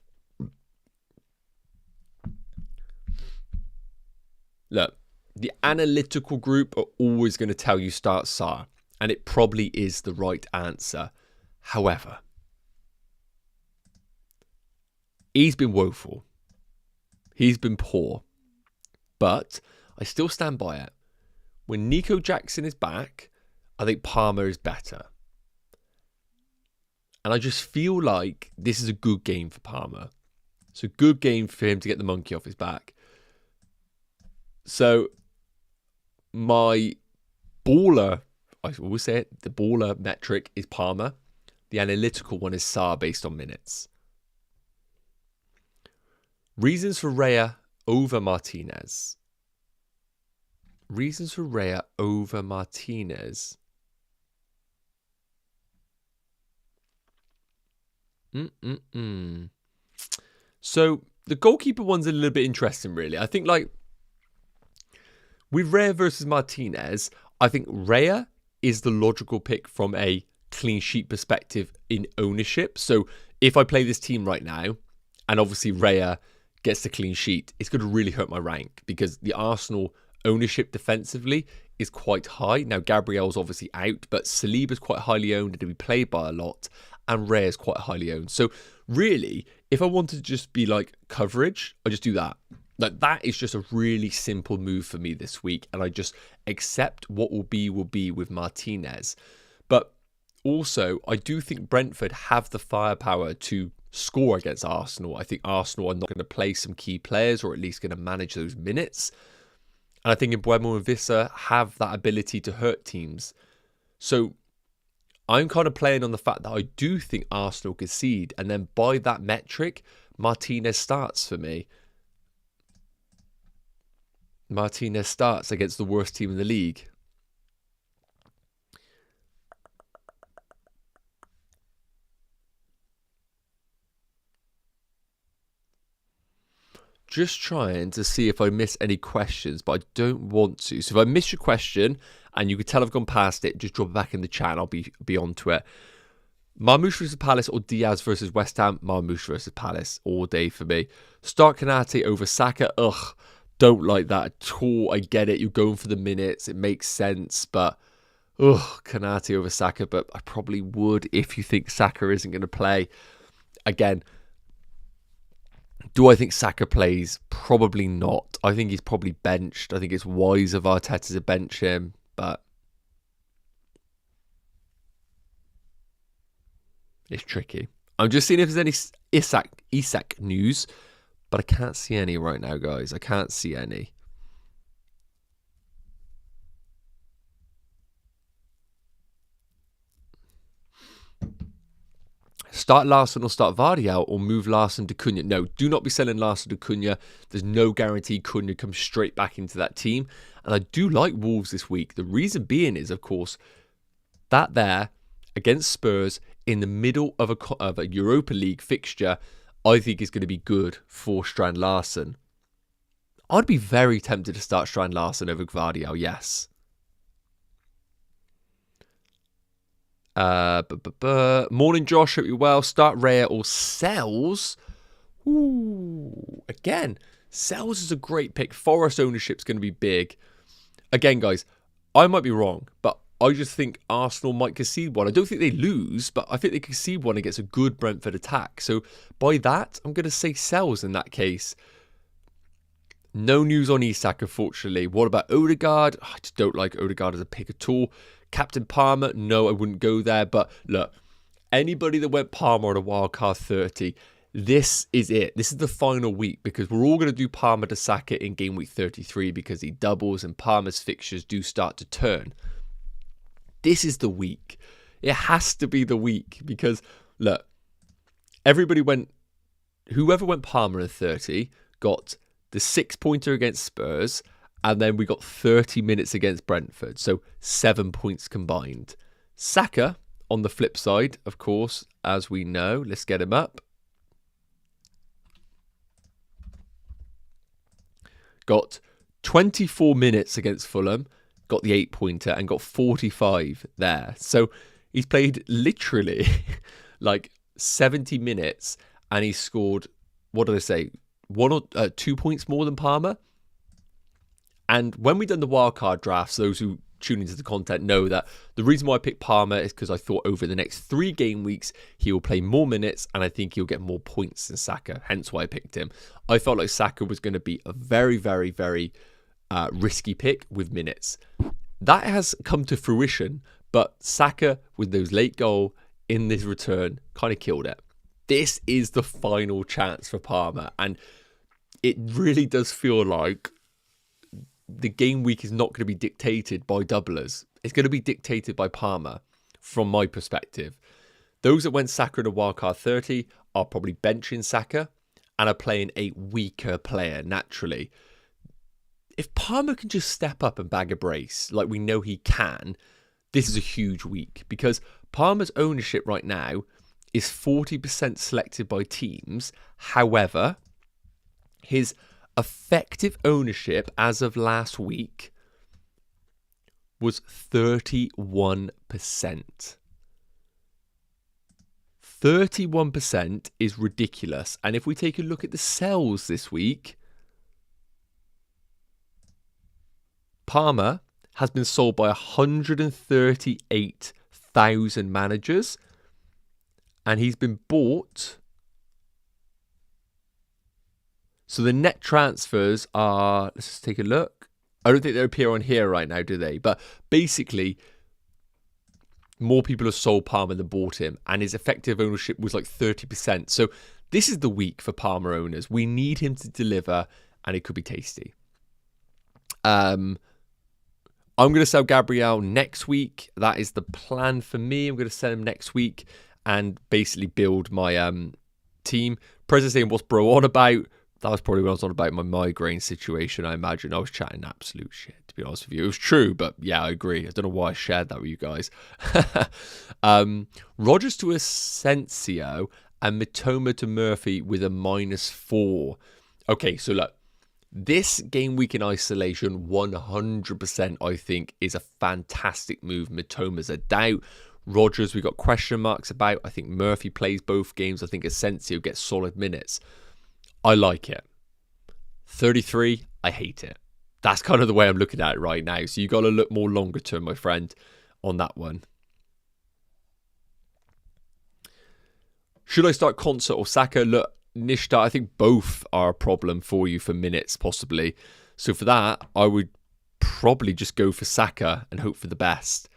Look, the analytical group are always going to tell you start Sarr. And it probably is the right answer. However, he's been woeful. He's been poor. But I still stand by it. When Nico Jackson is back, I think Palmer is better. And I just feel like this is a good game for Palmer. It's a good game for him to get the monkey off his back. So, my baller, I always say it, the baller metric is Palmer. The analytical one is Sarr based on minutes. Reasons for Raya over Martinez. Reasons for Raya over Martinez. So the goalkeeper one's a little bit interesting, really. I think like with Raya versus Martinez, I think Raya is the logical pick from a clean sheet perspective in ownership. So if I play this team right now, and obviously Raya gets the clean sheet, it's going to really hurt my rank because the Arsenal ownership defensively is quite high. Now, Gabriel's obviously out, but Saliba's quite highly owned and to be played by a lot, and Raya's quite highly owned. So really, if I wanted to just be like coverage, I just do that. Like that is just a really simple move for me this week, and I just accept what will be with Martinez. But also, I do think Brentford have the firepower to score against Arsenal. I think Arsenal are not going to play some key players, or at least going to manage those minutes. And I think Mbeumo and Vissa have that ability to hurt teams. So I'm kind of playing on the fact that I do think Arsenal concede, and then by that metric, Martinez starts for me. Martinez starts against the worst team in the league. Just trying to see if I miss any questions, but I don't want to. So if I miss your question and you can tell I've gone past it, just drop it back in the chat and I'll be on to it. Marmoush versus Palace or Diaz versus West Ham? Marmoush versus Palace all day for me. Start Konate over Saka. Ugh. Don't like that at all. I get it. You're going for the minutes. It makes sense. But, Konate over Saka. But I probably would if you think Saka isn't going to play. Again, do I think Saka plays? Probably not. I think he's probably benched. I think it's wise of Arteta to bench him. But it's tricky. I'm just seeing if there's any Isak news. But I can't see any right now, guys. I can't see any. Start Larson or start Vardy out, or move Larson to Cunha. No, do not be selling Larson to Cunha. There's no guarantee Cunha comes straight back into that team. And I do like Wolves this week. The reason being is, of course, that there against Spurs in the middle of a Europa League fixture, I think is going to be good for Strand Larson. I'd be very tempted to start Strand Larson over Gvardiol, yes. Morning, Josh. Hope you're well. Start Raya or Sells. Ooh, again, Sells is a great pick. Forest ownership's going to be big. Again, guys, I might be wrong, but I just think Arsenal might concede one. I don't think they lose, but I think they concede one against a good Brentford attack. So by that, I'm going to say Sells in that case. No news on Isak, unfortunately. What about Odegaard? I just don't like Odegaard as a pick at all. Captain Palmer? No, I wouldn't go there. But look, anybody that went Palmer on a wildcard 30, this is it. This is the final week because we're all going to do Palmer to Saka in game week 33 because he doubles and Palmer's fixtures do start to turn. This is the week. It has to be the week because, look, whoever went Palmer in 30 got the 6-pointer against Spurs, and then we got 30 minutes against Brentford. So 7 points combined. Saka, on the flip side, of course, as we know, let's get him up. Got 24 minutes against Fulham, got the 8-pointer, and got 45 there. So he's played literally like 70 minutes, and he scored, what did I say, 2 points more than Palmer. And when we done the wildcard drafts, those who tune into the content know that the reason why I picked Palmer is because I thought over the next 3 game weeks he will play more minutes and I think he'll get more points than Saka, hence why I picked him. I felt like Saka was going to be a very, very, very risky pick with minutes. That has come to fruition, but Saka with those late goal in this return kind of killed it. This is the final chance for Palmer, and it really does feel like the game week is not going to be dictated by doublers. It's going to be dictated by Palmer, from my perspective. Those that went Saka in a wildcard 30 are probably benching Saka and are playing a weaker player naturally. If Palmer can just step up and bag a brace like we know he can, this is a huge week because Palmer's ownership right now is 40% selected by teams. However, his effective ownership as of last week was 31%. 31% is ridiculous. And if we take a look at the sells this week, Palmer has been sold by 138,000 managers, and he's been bought. So the net transfers are, let's just take a look. I don't think they appear on here right now, do they? But basically, more people have sold Palmer than bought him, and his effective ownership was like 30%. So this is the week for Palmer owners. We need him to deliver, and it could be tasty. I'm going to sell Gabriel next week. That is the plan for me. I'm going to sell him next week and basically build my team. President saying, what's bro on about? That was probably when I was on about my migraine situation, I imagine. I was chatting absolute shit, to be honest with you. It was true, but yeah, I agree. I don't know why I shared that with you guys. Rodgers to Asensio and Mitoma to Murphy with a -4. Okay, so look. This game week in isolation, 100% I think is a fantastic move. Mitoma's a doubt. Rodgers, we got question marks about. I think Murphy plays both games. I think Asensio gets solid minutes. I like it. 33, I hate it. That's kind of the way I'm looking at it right now. So you got to look more longer term, my friend, on that one. Should I start Concert or Saka? Look, Nishta, I think both are a problem for you for minutes, possibly. So for that, I would probably just go for Saka and hope for the best.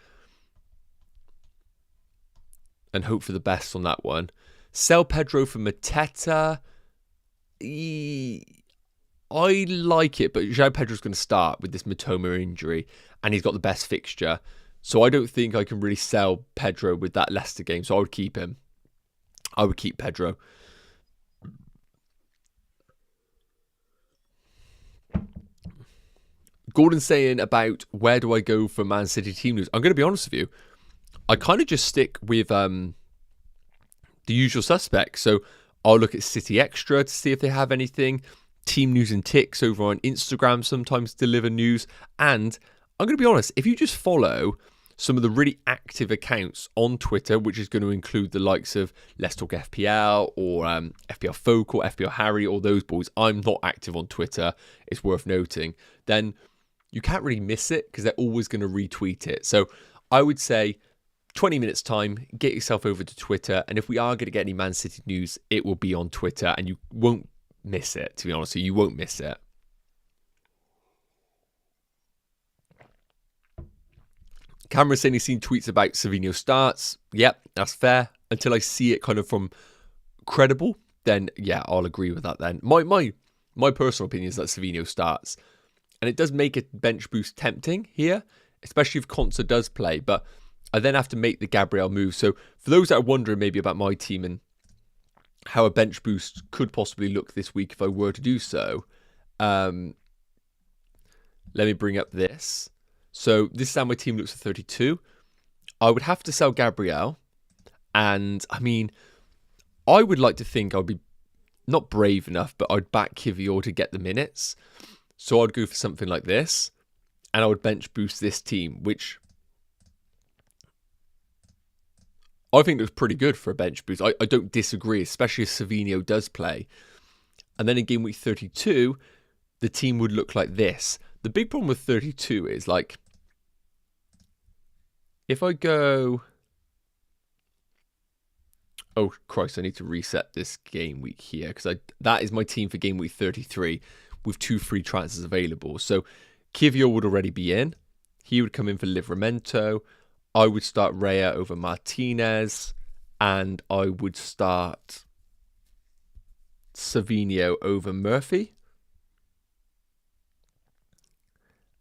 And hope for the best on that one. Sell Pedro for Mateta. I like it, but João Pedro's going to start with this Mitoma injury, and he's got the best fixture. So I don't think I can really sell Pedro with that Leicester game. So I would keep him. I would keep Pedro. Gordon saying about where do I go for Man City team news. I'm going to be honest with you. I kind of just stick with the usual suspects. So I'll look at City Extra to see if they have anything. Team News and Ticks over on Instagram sometimes deliver news. And I'm going to be honest, if you just follow some of the really active accounts on Twitter, which is going to include the likes of Let's Talk FPL or FPL Focal, FPL Harry, all those boys. I'm not active on Twitter. It's worth noting. Then you can't really miss it because they're always going to retweet it. So I would say 20 minutes time, get yourself over to Twitter. And if we are going to get any Man City news, it will be on Twitter and you won't miss it, to be honest. So you won't miss it. Cameron saying he's seen tweets about Savinho starts. Yep, that's fair. Until I see it kind of from credible, then yeah, I'll agree with that then. My personal opinion is that Savinho starts. And it does make a bench boost tempting here, especially if Konsa does play. But I then have to make the Gabriel move. So for those that are wondering maybe about my team and how a bench boost could possibly look this week if I were to do so, let me bring up this. So this is how my team looks at 32. I would have to sell Gabriel. And I mean, I would like to think I'd be not brave enough, but I'd back Kivior to get the minutes. So I'd go for something like this. And I would bench boost this team, which I think looks pretty good for a bench boost. I don't disagree, especially if Savinho does play. And then in game week 32, the team would look like this. The big problem with 32 is, like, if I go... Oh, Christ, I need to reset this game week here, because that is my team for game week 33 with 2 free transfers available. So Kivior would already be in. He would come in for Livramento. I would start Raya over Martinez, and I would start Savinho over Murphy.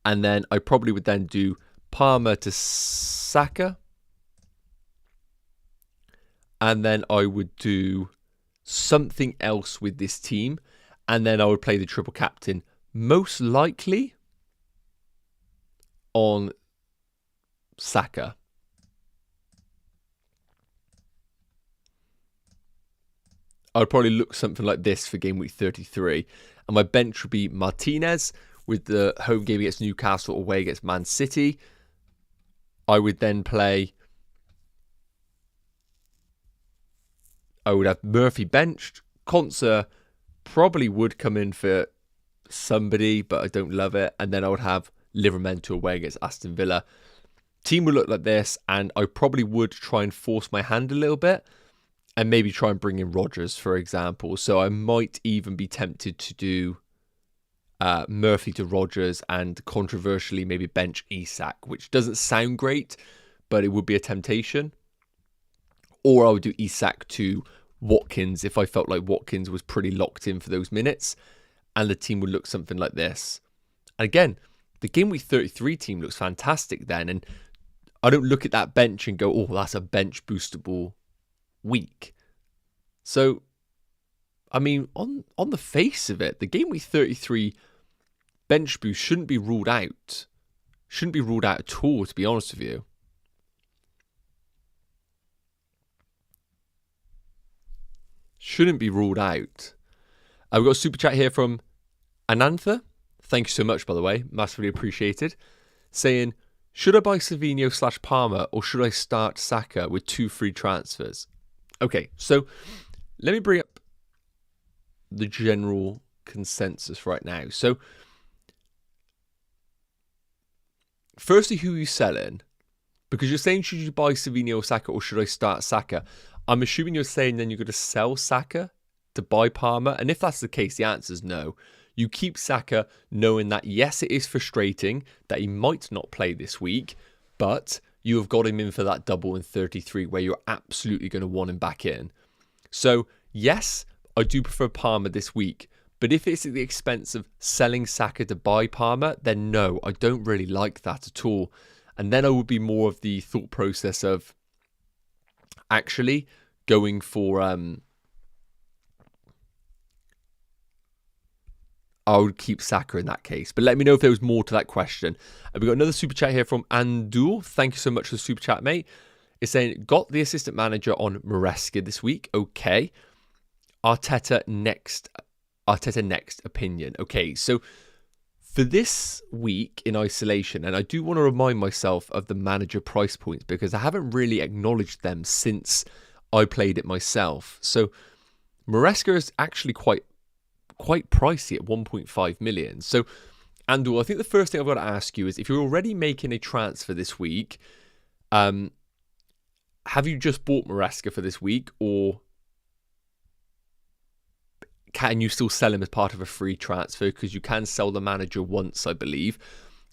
And then I probably would then do Palmer to Saka. And then I would do something else with this team. And then I would play the triple captain, most likely on Saka. I would probably look something like this for game week 33. And my bench would be Martinez with the home game against Newcastle, away against Man City. I would then play... I would have Murphy benched. Konsa probably would come in for somebody, but I don't love it. And then I would have Livramento away against Aston Villa. Team would look like this, and I probably would try and force my hand a little bit and maybe try and bring in Rodgers, for example. So I might even be tempted to do Murphy to Rodgers and controversially maybe bench Isak, which doesn't sound great, but it would be a temptation. Or I would do Isak to Watkins if I felt like Watkins was pretty locked in for those minutes. And the team would look something like this. And again, the game week 33 team looks fantastic then. And I don't look at that bench and go, oh, that's a bench boostable week. So, I mean, on the face of it, the game week 33 bench boost shouldn't be ruled out. Shouldn't be ruled out at all, to be honest with you. Shouldn't be ruled out. We've got a super chat here from Anantha. Thank you so much, by the way. Massively appreciated. Saying, should I buy Savinho / Palmer or should I start Saka with 2 free transfers? Okay, so let me bring up the general consensus right now. So, firstly, who are you selling? Because you're saying, should you buy Savinho or Saka or should I start Saka? I'm assuming you're saying then you're going to sell Saka to buy Palmer. And if that's the case, the answer is no. You keep Saka knowing that, yes, it is frustrating that he might not play this week, but you have got him in for that double in 33 where you're absolutely going to want him back in. So, yes, I do prefer Palmer this week. But if it's at the expense of selling Saka to buy Palmer, then no, I don't really like that at all. And then I would be more of the thought process of actually going for I would keep Saka in that case. But let me know if there was more to that question. And we've got another super chat here from Andul. Thank you so much for the super chat, mate. It's saying, got the assistant manager on Maresca this week. Okay. Arteta next opinion. Okay, so for this week in isolation, and I do want to remind myself of the manager price points because I haven't really acknowledged them since I played it myself. So Maresca is actually quite pricey at 1.5 million. So Andrew, I think the first thing I've got to ask you is if you're already making a transfer this week, have you just bought Maresca for this week, or can you still sell him as part of a free transfer? Because you can sell the manager once, I believe.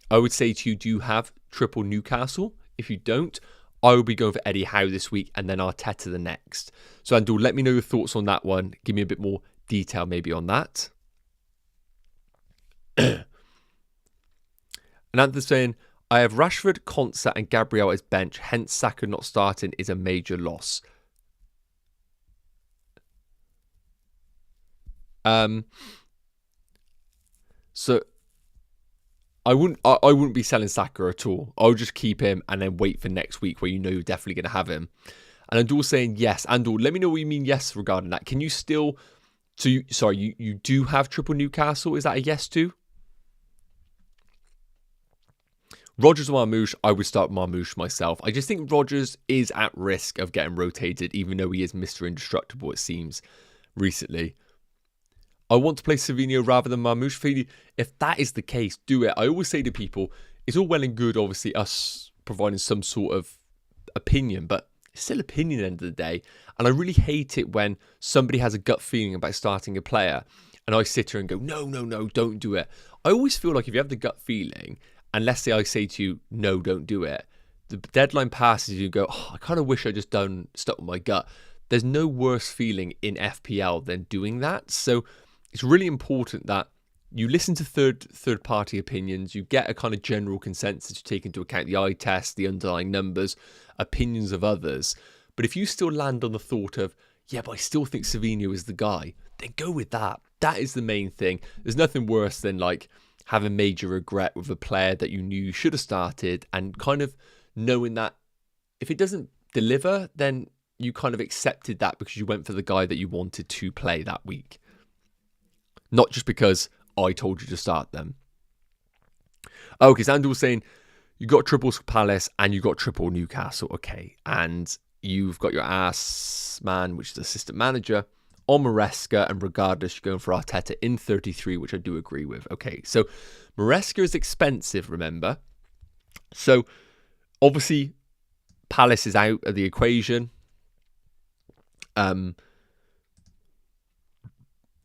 I would say to you, do you have triple Newcastle? If you don't, I will be going for Eddie Howe this week and then Arteta the next. So Andrew, let me know your thoughts on that one. Give me a bit more detail maybe on that. And Anthony's saying, I have Rashford, Konsa and Gabriel as bench, hence Saka not starting is a major loss. So I wouldn't be selling Saka at all. I would just keep him and then wait for next week where you know you're definitely going to have him. And Andor's saying yes. Andor, let me know what you mean yes regarding that. Can you still... So you do have triple Newcastle. Is that a yes to? Rodgers or Marmoush, I would start Marmoush myself. I just think Rodgers is at risk of getting rotated, even though he is Mr. Indestructible, it seems, recently. I want to play Savinho rather than Marmoush. If that is the case, do it. I always say to people, it's all well and good, obviously, us providing some sort of opinion, but it's still opinion at the end of the day. And I really hate it when somebody has a gut feeling about starting a player, and I sit here and go, no, don't do it. I always feel like if you have the gut feeling, and let's say I say to you, no, don't do it, the deadline passes, you go, I kind of wish I just stuck with my gut. There's no worse feeling in FPL than doing that. So it's really important that you listen to third party opinions, you get a kind of general consensus to take into account the eye test, the underlying numbers, opinions of others. But if you still land on the thought of, yeah, but I still think Savinho is the guy, then go with that. That is the main thing. There's nothing worse than like having major regret with a player that you knew you should have started and kind of knowing that if it doesn't deliver, then you kind of accepted that because you went for the guy that you wanted to play that week. Not just because I told you to start them. Okay, Sandal was saying, you got triple Palace and you got triple Newcastle. Okay, and you've got your ass man, which is assistant manager, on Maresca, and regardless, you're going for Arteta in 33, which I do agree with. Okay, so Maresca is expensive, remember. So, obviously, Palace is out of the equation.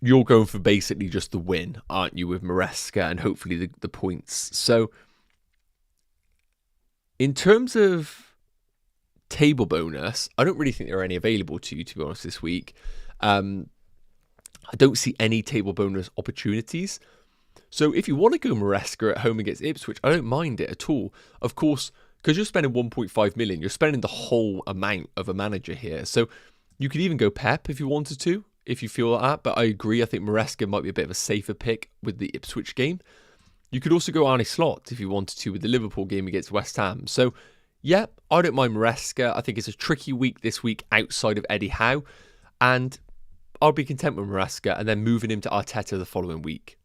You're going for basically just the win, aren't you, with Maresca and hopefully the points. So, in terms of table bonus, I don't really think there are any available to you, to be honest, this week. I don't see any table bonus opportunities. So if you want to go Maresca at home against Ipswich, I don't mind it at all. Of course, because you're spending 1.5 million, you're spending the whole amount of a manager here. So you could even go Pep if you wanted to, if you feel like that. But I agree, I think Maresca might be a bit of a safer pick with the Ipswich game. You could also go Arne Slot if you wanted to with the Liverpool game against West Ham. So yeah, I don't mind Maresca. I think it's a tricky week this week outside of Eddie Howe. And I'll be content with Maresca and then moving him to Arteta the following week.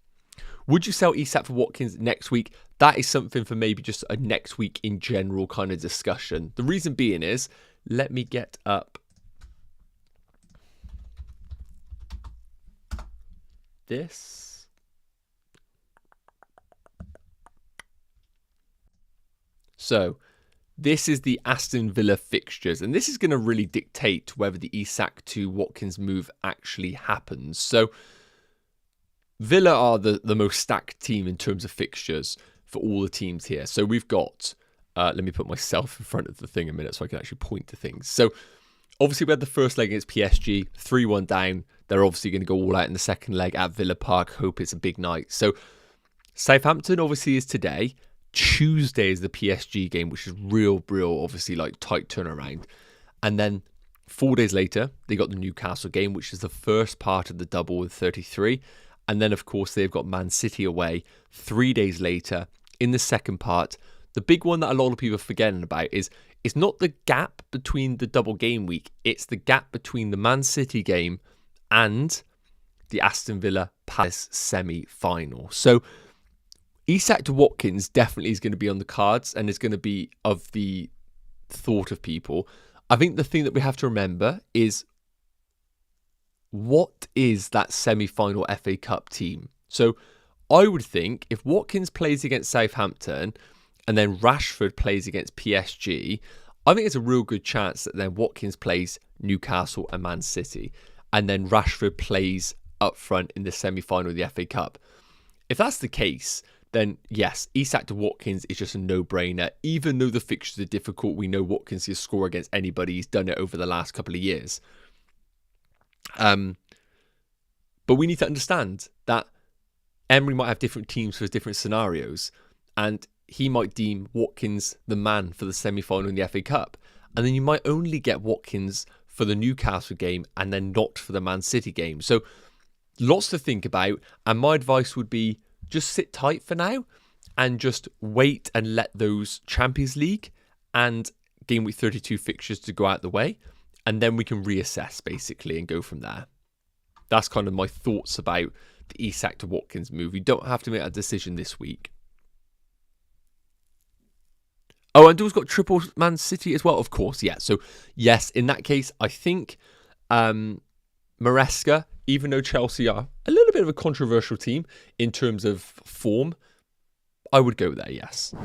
Would you sell Isak for Watkins next week? That is something for maybe just a next week in general kind of discussion. The reason being is, let me get up this. So, this is the Aston Villa fixtures, and this is going to really dictate whether the Isak to Watkins move actually happens. So, Villa are the most stacked team in terms of fixtures for all the teams here. So, we've got, let me put myself in front of the thing a minute so I can actually point to things. So, obviously, we had the first leg against PSG, 3-1 down. They're obviously going to go all out in the second leg at Villa Park. Hope it's a big night. So, Southampton obviously is today. Tuesday is the PSG game, which is real, obviously, like tight turnaround. And then 4 days later, they got the Newcastle game, which is the first part of the double with 33. And then, of course, they've got Man City away 3 days later in the second part. The big one that a lot of people are forgetting about is it's not the gap between the double game week. It's the gap between the Man City game and the Aston Villa Palace semi-final. So, Isak to Watkins definitely is going to be on the cards and is going to be of the thought of people. I think the thing that we have to remember is what is that semi-final FA Cup team? So I would think if Watkins plays against Southampton and then Rashford plays against PSG, I think it's a real good chance that then Watkins plays Newcastle and Man City and then Rashford plays up front in the semi-final of the FA Cup. If that's the case, then yes, Isak to Watkins is just a no-brainer. Even though the fixtures are difficult, we know Watkins can score against anybody. He's done it over the last couple of years. But we need to understand that Emery might have different teams for different scenarios, and he might deem Watkins the man for the semi-final in the FA Cup. And then you might only get Watkins for the Newcastle game and then not for the Man City game. So lots to think about. And my advice would be just sit tight for now and just wait and let those Champions League and Gameweek 32 fixtures to go out the way. And then we can reassess basically and go from there. That's kind of my thoughts about the Isak to Watkins move. You don't have to make that decision this week. Oh, and Dool's got triple Man City as well, of course, yeah. So, yes, in that case, I think Maresca, even though Chelsea are a little bit of a controversial team in terms of form, I would go there, yes.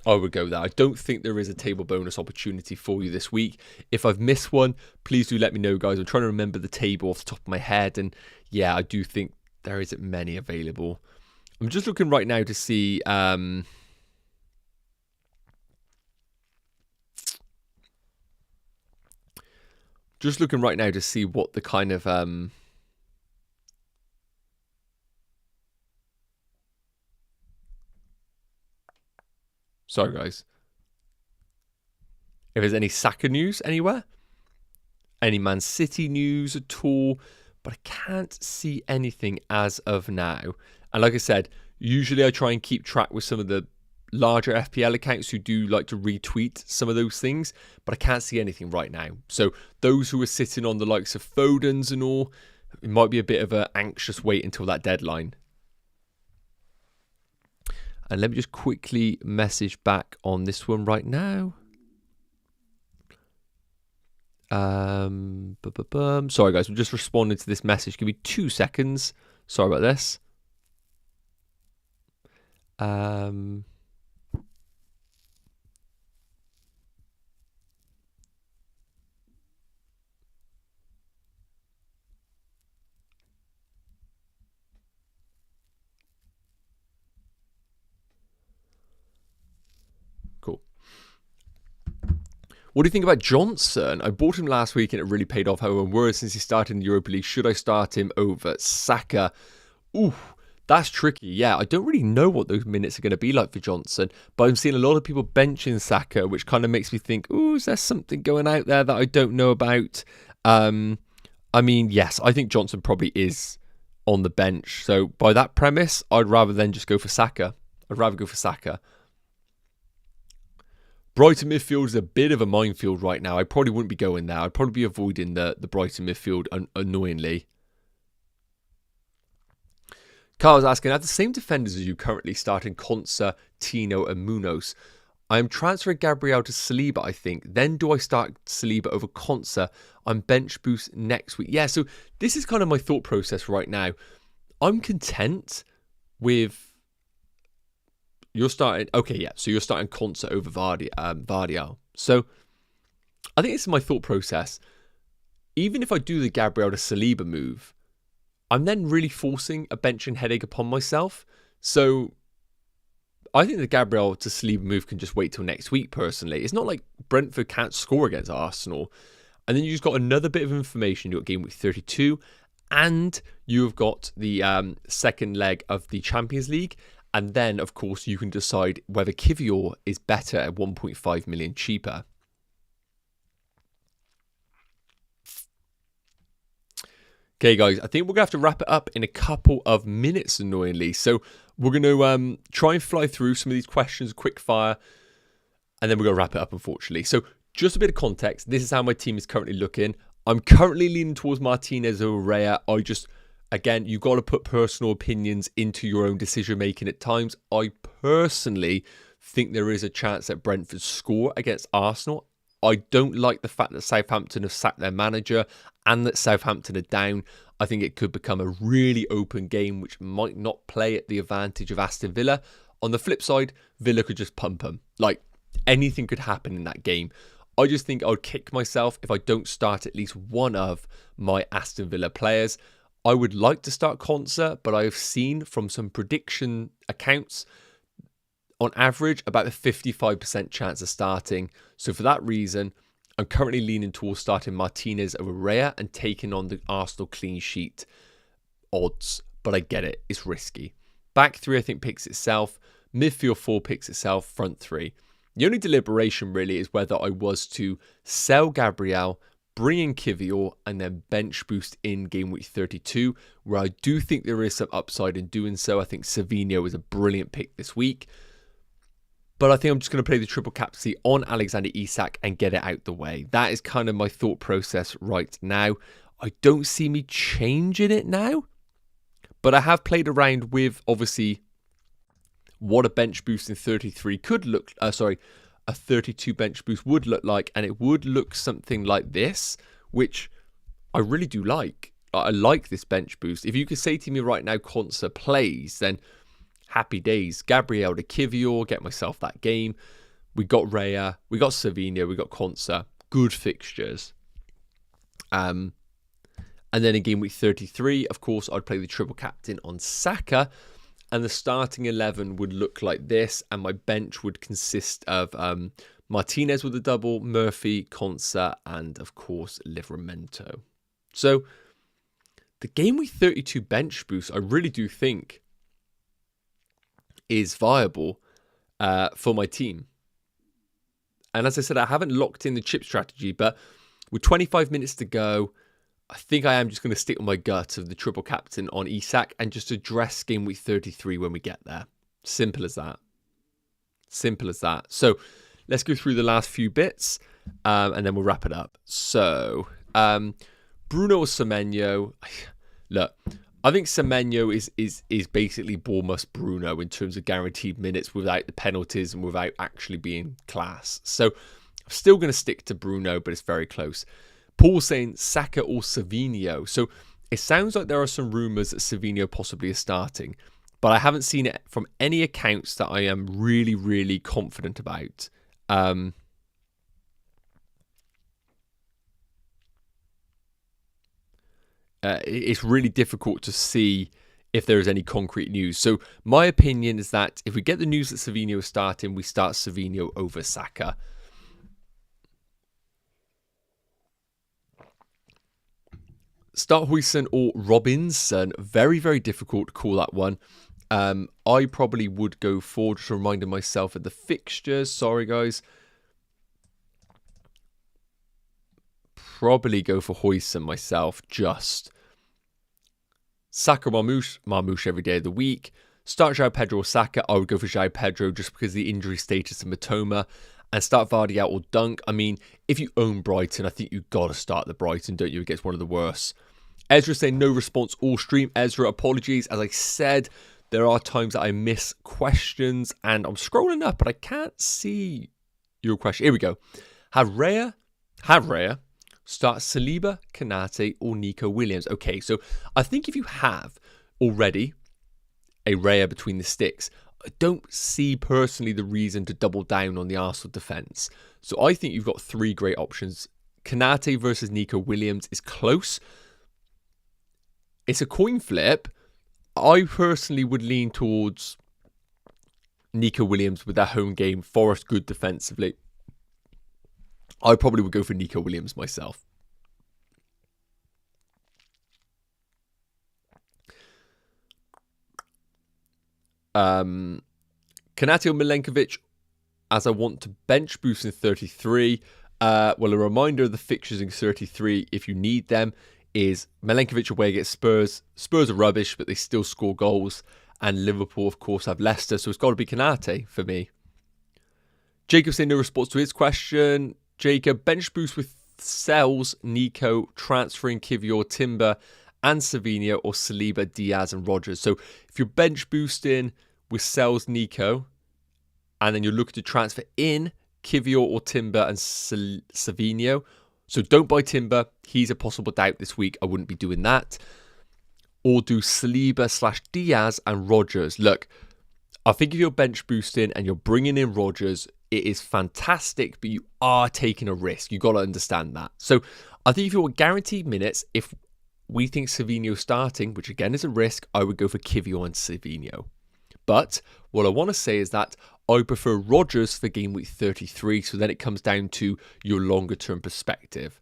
I would go there. I don't think there is a table bonus opportunity for you this week. If I've missed one, please do let me know, guys. I'm trying to remember the table off the top of my head, and yeah, I do think there isn't many available. I'm just looking right now to see... Just looking right now to see what the kind of... Sorry, guys. If there's any Saka news anywhere. Any Man City news at all. But I can't see anything as of now. And like I said, usually I try and keep track with some of the larger FPL accounts who do like to retweet some of those things, but I can't see anything right now. So those who are sitting on the likes of Foden's and all, it might be a bit of an anxious wait until that deadline. And let me just quickly message back on this one right now. Sorry guys, I'm just responding to this message. Give me 2 seconds. Sorry about this. Cool. What do you think about Johnson? I bought him last week and it really paid off. However, worse since he started in the Europa League. Should I start him over Saka? Ooh, that's tricky. Yeah, I don't really know what those minutes are going to be like for Johnson, but I'm seeing a lot of people benching Saka, which kind of makes me think, ooh, is there something going out there that I don't know about? I mean, yes, I think Johnson probably is on the bench. So by that premise, I'd rather than just go for Saka. I'd rather go for Saka. Brighton midfield is a bit of a minefield right now. I probably wouldn't be going there. I'd probably be avoiding the Brighton midfield annoyingly. Carl's asking, have the same defenders as you currently starting Konsa, Tino and Munoz? I am transferring Gabriel to Saliba, I think. Then do I start Saliba over Konsa? I'm bench boost next week. Yeah, so this is kind of my thought process right now. I'm content with... You're starting... Okay, yeah. So you're starting Konsa over Vardial. So I think this is my thought process. Even if I do the Gabriel to Saliba move, I'm then really forcing a benching headache upon myself. So I think the Gabriel to Saliba move can just wait till next week, personally. It's not like Brentford can't score against Arsenal. And then you just got another bit of information. You've got Gameweek 32. And you've got the second leg of the Champions League. And then, of course, you can decide whether Kivior is better at 1.5 million cheaper. Okay, guys, I think we're going to have to wrap it up in a couple of minutes, annoyingly. So we're going to try and fly through some of these questions quick fire. And then we're going to wrap it up, unfortunately. So just a bit of context. This is how my team is currently looking. I'm currently leaning towards Martinez over Raya. Again, you've got to put personal opinions into your own decision-making at times. I personally think there is a chance that Brentford score against Arsenal. I don't like the fact that Southampton have sacked their manager and that Southampton are down. I think it could become a really open game, which might not play at the advantage of Aston Villa. On the flip side, Villa could just pump them. Like, anything could happen in that game. I just think I would kick myself if I don't start at least one of my Aston Villa players. I would like to start Konsa, but I have seen from some prediction accounts, on average, about a 55% chance of starting. So for that reason, I'm currently leaning towards starting Martinez over Raya and taking on the Arsenal clean sheet odds. But I get it, it's risky. Back three, I think, picks itself. Midfield four picks itself. Front three. The only deliberation really is whether I was to sell Gabriel, bring in Kivior, and then bench boost in game week 32, where I do think there is some upside in doing so. I think Savinho is a brilliant pick this week. But I think I'm just going to play the triple captaincy on Alexander Isak and get it out the way. That is kind of my thought process right now. I don't see me changing it now. But I have played around with, obviously, what a bench boost in 33 could look... a 32 bench boost would look like, and it would look something like this, which I really do like. I like this bench boost. If you could say to me right now, Konsa plays, then happy days. Gabriel to Kivior, get myself that game. We got Raya, we got Savinho, we got Konsa. Good fixtures. And then in game week 33, of course, I'd play the triple captain on Saka. And the starting 11 would look like this. And my bench would consist of Martinez with a double, Murphy, Konsa, and, of course, Livramento. So, the game week 32 bench boost, I really do think, is viable for my team. And as I said, I haven't locked in the chip strategy. But with 25 minutes to go, I think I am just going to stick with my gut of the triple captain on Isak and just address game week 33 when we get there. Simple as that. Simple as that. So let's go through the last few bits and then we'll wrap it up. So Bruno or Semenyo. Look, I think Semenyo is basically Bournemouth's Bruno in terms of guaranteed minutes without the penalties and without actually being class. So I'm still going to stick to Bruno, but it's very close. Paul saying Saka or Savinho. So it sounds like there are some rumours that Savinho possibly is starting, but I haven't seen it from any accounts that I am really, really confident about. It's really difficult to see if there is any concrete news. So my opinion is that if we get the news that Savinho is starting, we start Savinho over Saka. Start Huijsen or Robinson. Very, very difficult to call that one. I probably would go for, just reminding myself of the fixtures. Sorry, guys. Probably go for Huijsen myself, just. Saka Marmoush every day of the week. Start João Pedro or Saka. I would go for João Pedro just because of the injury status of Matoma. And start Vardy out or Dunk. I mean, if you own Brighton, I think you've got to start the Brighton, don't you, against one of the worst. Ezra saying no response all stream. Ezra, apologies. As I said, there are times that I miss questions. And I'm scrolling up, but I can't see your question. Here we go. Have Raya start Saliba, Konate, or Nico Williams. Okay, so I think if you have already a Raya between the sticks, I don't see personally the reason to double down on the Arsenal defence. So I think you've got three great options. Konate versus Nico Williams is close. It's a coin flip. I personally would lean towards Nico Williams with that home game. Forest good defensively. I probably would go for Nico Williams myself. Konate or Milenkovic, as I want to bench boost in 33. Well, a reminder of the fixtures in 33, if you need them, is Milenkovic away against Spurs. Spurs are rubbish, but they still score goals. And Liverpool, of course, have Leicester, so it's got to be Konate for me. Jacob saying no response to his question. Jacob, bench boost with sells Nico, transferring Kivior, Timber, and Savinho, or Saliba, Diaz, and Rodgers. So if you're bench boosting with sells Nico, and then you're looking to transfer in Kivior or Timber and Savinho, so don't buy Timber. He's a possible doubt this week. I wouldn't be doing that. Or do Saliba / Diaz and Rodgers. Look, I think if you're bench boosting and you're bringing in Rodgers, it is fantastic, but you are taking a risk. You've got to understand that. So I think if you want guaranteed minutes, if we think Savinho starting, which again is a risk, I would go for Kivio and Savinho. But what I want to say is that I prefer Rodgers for game week 33, so then it comes down to your longer term perspective.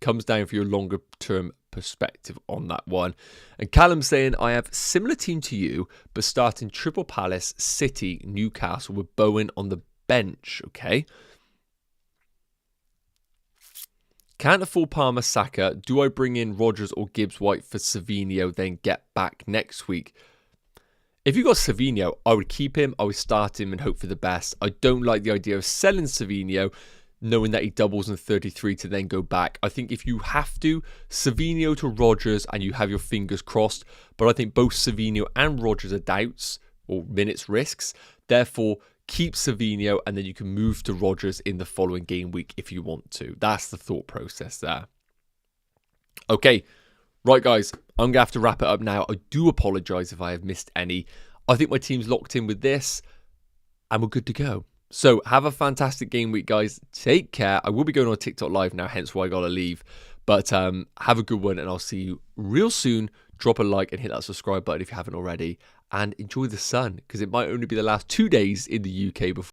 Comes down for your longer term perspective on that one. And Callum's saying, I have similar team to you, but starting Triple Palace, City, Newcastle with Bowen on the bench, okay? Can't afford Palmer, Saka. Do I bring in Rodgers or Gibbs-White for Savinho, then get back next week? If you got Savinho, I would keep him. I would start him and hope for the best. I don't like the idea of selling Savinho, knowing that he doubles in 33 to then go back. I think if you have to, Savinho to Rodgers and you have your fingers crossed. But I think both Savinho and Rodgers are doubts or minutes risks. Therefore, keep Savinho and then you can move to Rodgers in the following game week if you want to. That's the thought process there. Okay, right guys, I'm going to have to wrap it up now. I do apologise if I have missed any. I think my team's locked in with this and we're good to go. So have a fantastic game week, guys. Take care. I will be going on TikTok live now, hence why I got to leave. But have a good one and I'll see you real soon. Drop a like and hit that subscribe button if you haven't already. And enjoy the sun because it might only be the last 2 days in the UK before